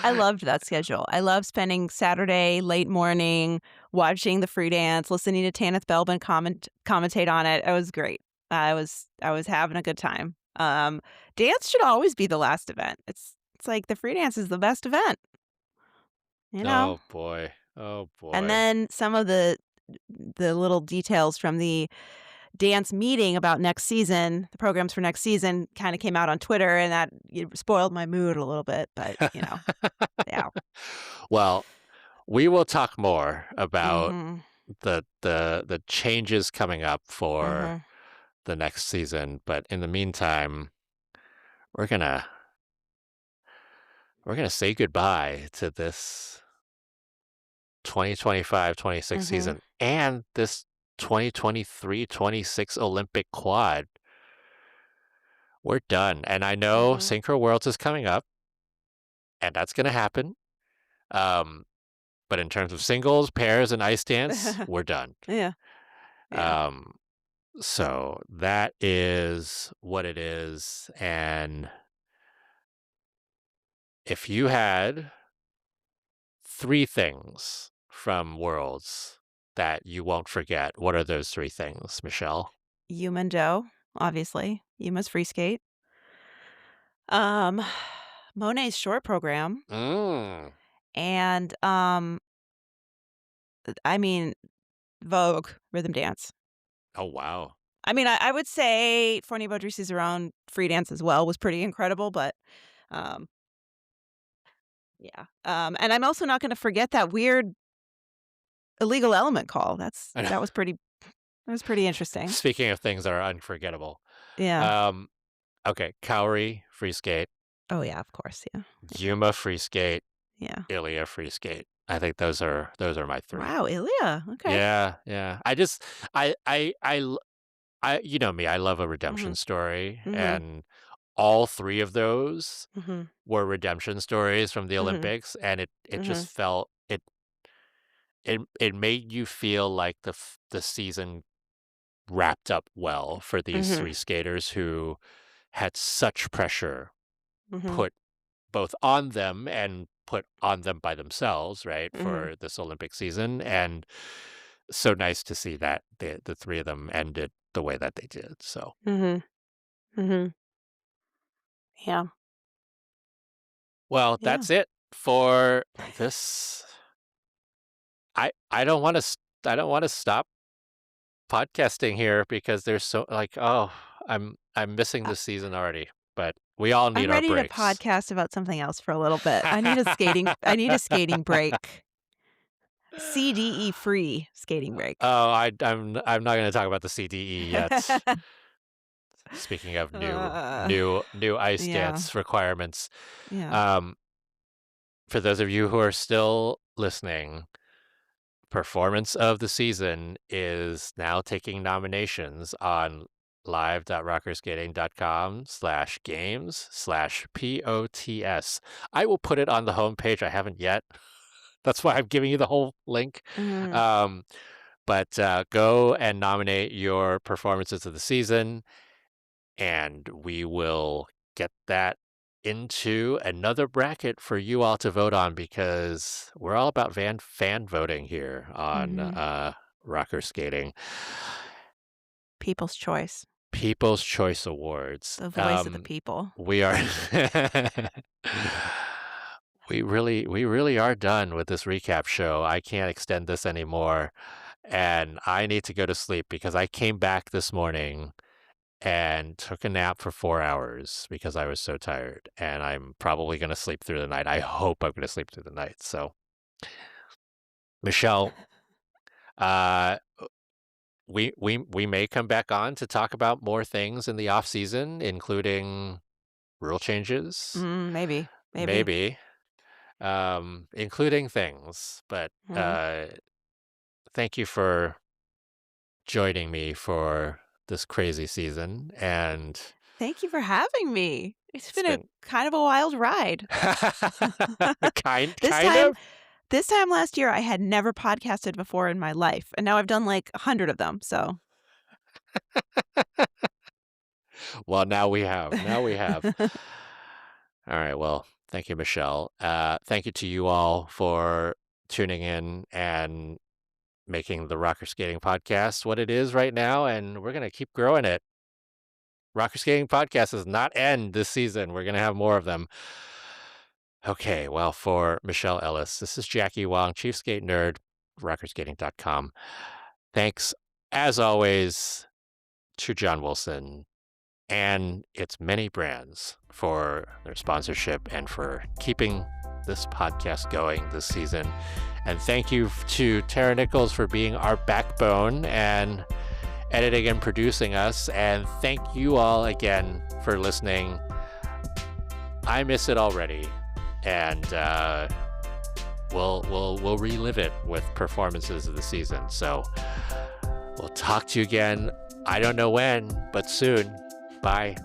I loved that schedule. I love spending Saturday late morning watching the free dance, listening to Tanith Belbin commentate on it. It was great. I was having a good time. Dance should always be the last event. It's like the free dance is the best event, you know? Oh boy. Oh And boy. then some of the little details from the dance meeting about next season, the programs for next season kind of came out on Twitter, and that spoiled my mood a little bit, but yeah. Well, we will talk more about Mhm. the changes coming up for Mhm. the next season, but in the meantime, we're gonna we're going to say goodbye to this 2025-26 Mhm. season and this 2023-26 Olympic quad. We're done. And I know Mhm. Synchro Worlds is coming up, and that's going to happen. Um, but in terms of singles, pairs, and ice dance, we're done. Yeah. Yeah. Um, so that is what it is. And if you had three things from Worlds that you won't forget, what are those three things, Michelle? Yuma and Joe, obviously. Yuma's free skate. Um, Monet's short program, Mm. and, I mean, Vogue rhythm dance. Oh, wow. I mean, I would say Forni Bodrisi's own free dance as well was pretty incredible, but, um, yeah. And I'm also not gonna forget that weird illegal element call. I know. That was pretty interesting. Speaking of things that are unforgettable. Yeah. Um, okay, Kaori, free skate. Oh, yeah, of course, yeah. Yuma, free skate. Yeah. Ilia, free skate. I think those are my three. Wow, Ilia, okay. Yeah, yeah. You know me, I love a redemption Mhm, story, mhm, and all three of those mhm, were redemption stories from the mhm, Olympics, and it just mhm, felt it made you feel like the season wrapped up well for these mhm, three skaters who had such pressure mhm, put both on them and put on them by themselves, right, mhm, for this Olympic season. And so nice to see that the three of them ended the way that they did. So, mhm, mhm. Yeah, well, yeah. that's it for this. I don't want to I don't want to stop podcasting here because there's so like I'm missing I this season already, but we all I'm need our ready to breaks. podcast about something else for a little bit. I need a skating break. CDE free skating break. Oh, I'm not going to talk about the CDE yet. Speaking of Uh, new ice yeah, dance requirements, yeah. um, for those of you who are still listening, performance of the season is now taking nominations on live.rockerskating.com/games/POTS. I will put it on the homepage. I haven't yet. That's why I'm giving you the whole link. Mhm, Um, but go and nominate your performances of the season, and we will get that into another bracket for you all to vote on because we're all about fan voting here on mhm. rocker skating. People's choice, People's Choice Awards. the voice of the people. We are we really are done with this recap show. I can't extend this anymore, and I need to go to sleep because I came back this morning and took a nap for 4 hours because I was so tired, and I'm probably gonna sleep through the night. I hope I'm gonna sleep through the night. So, Michelle, uh, we may come back on to talk about more things in the off season, including rule changes, Maybe, maybe. maybe, including things. But Mhm. thank you for joining me for this crazy season, and Thank you for having me. It's it's been a been kind of a wild ride. This kind time of. this time last year, I had never podcasted before in my life, and now I've done, like, 100 of them, so Well, now we have. Now we have. All right. Well, thank you, Michelle. Thank you to you all for tuning in and making the Rocker Skating Podcast what it is right now. And we're going to keep growing it. Rocker Skating Podcast does not end this season. We're going to have more of them. Okay. Well, for Michelle Ellis, this is Jackie Wong, Chief Skate Nerd, rockerskating.com. Thanks, as always, to John Wilson and its many brands for their sponsorship and for keeping this podcast going this season. And thank you to Tara Nichols for being our backbone and editing and producing us. And thank you all again for listening. I miss it already. and we'll relive it with performances of the season. So we'll talk to you again. I don't know when, but soon. Bye.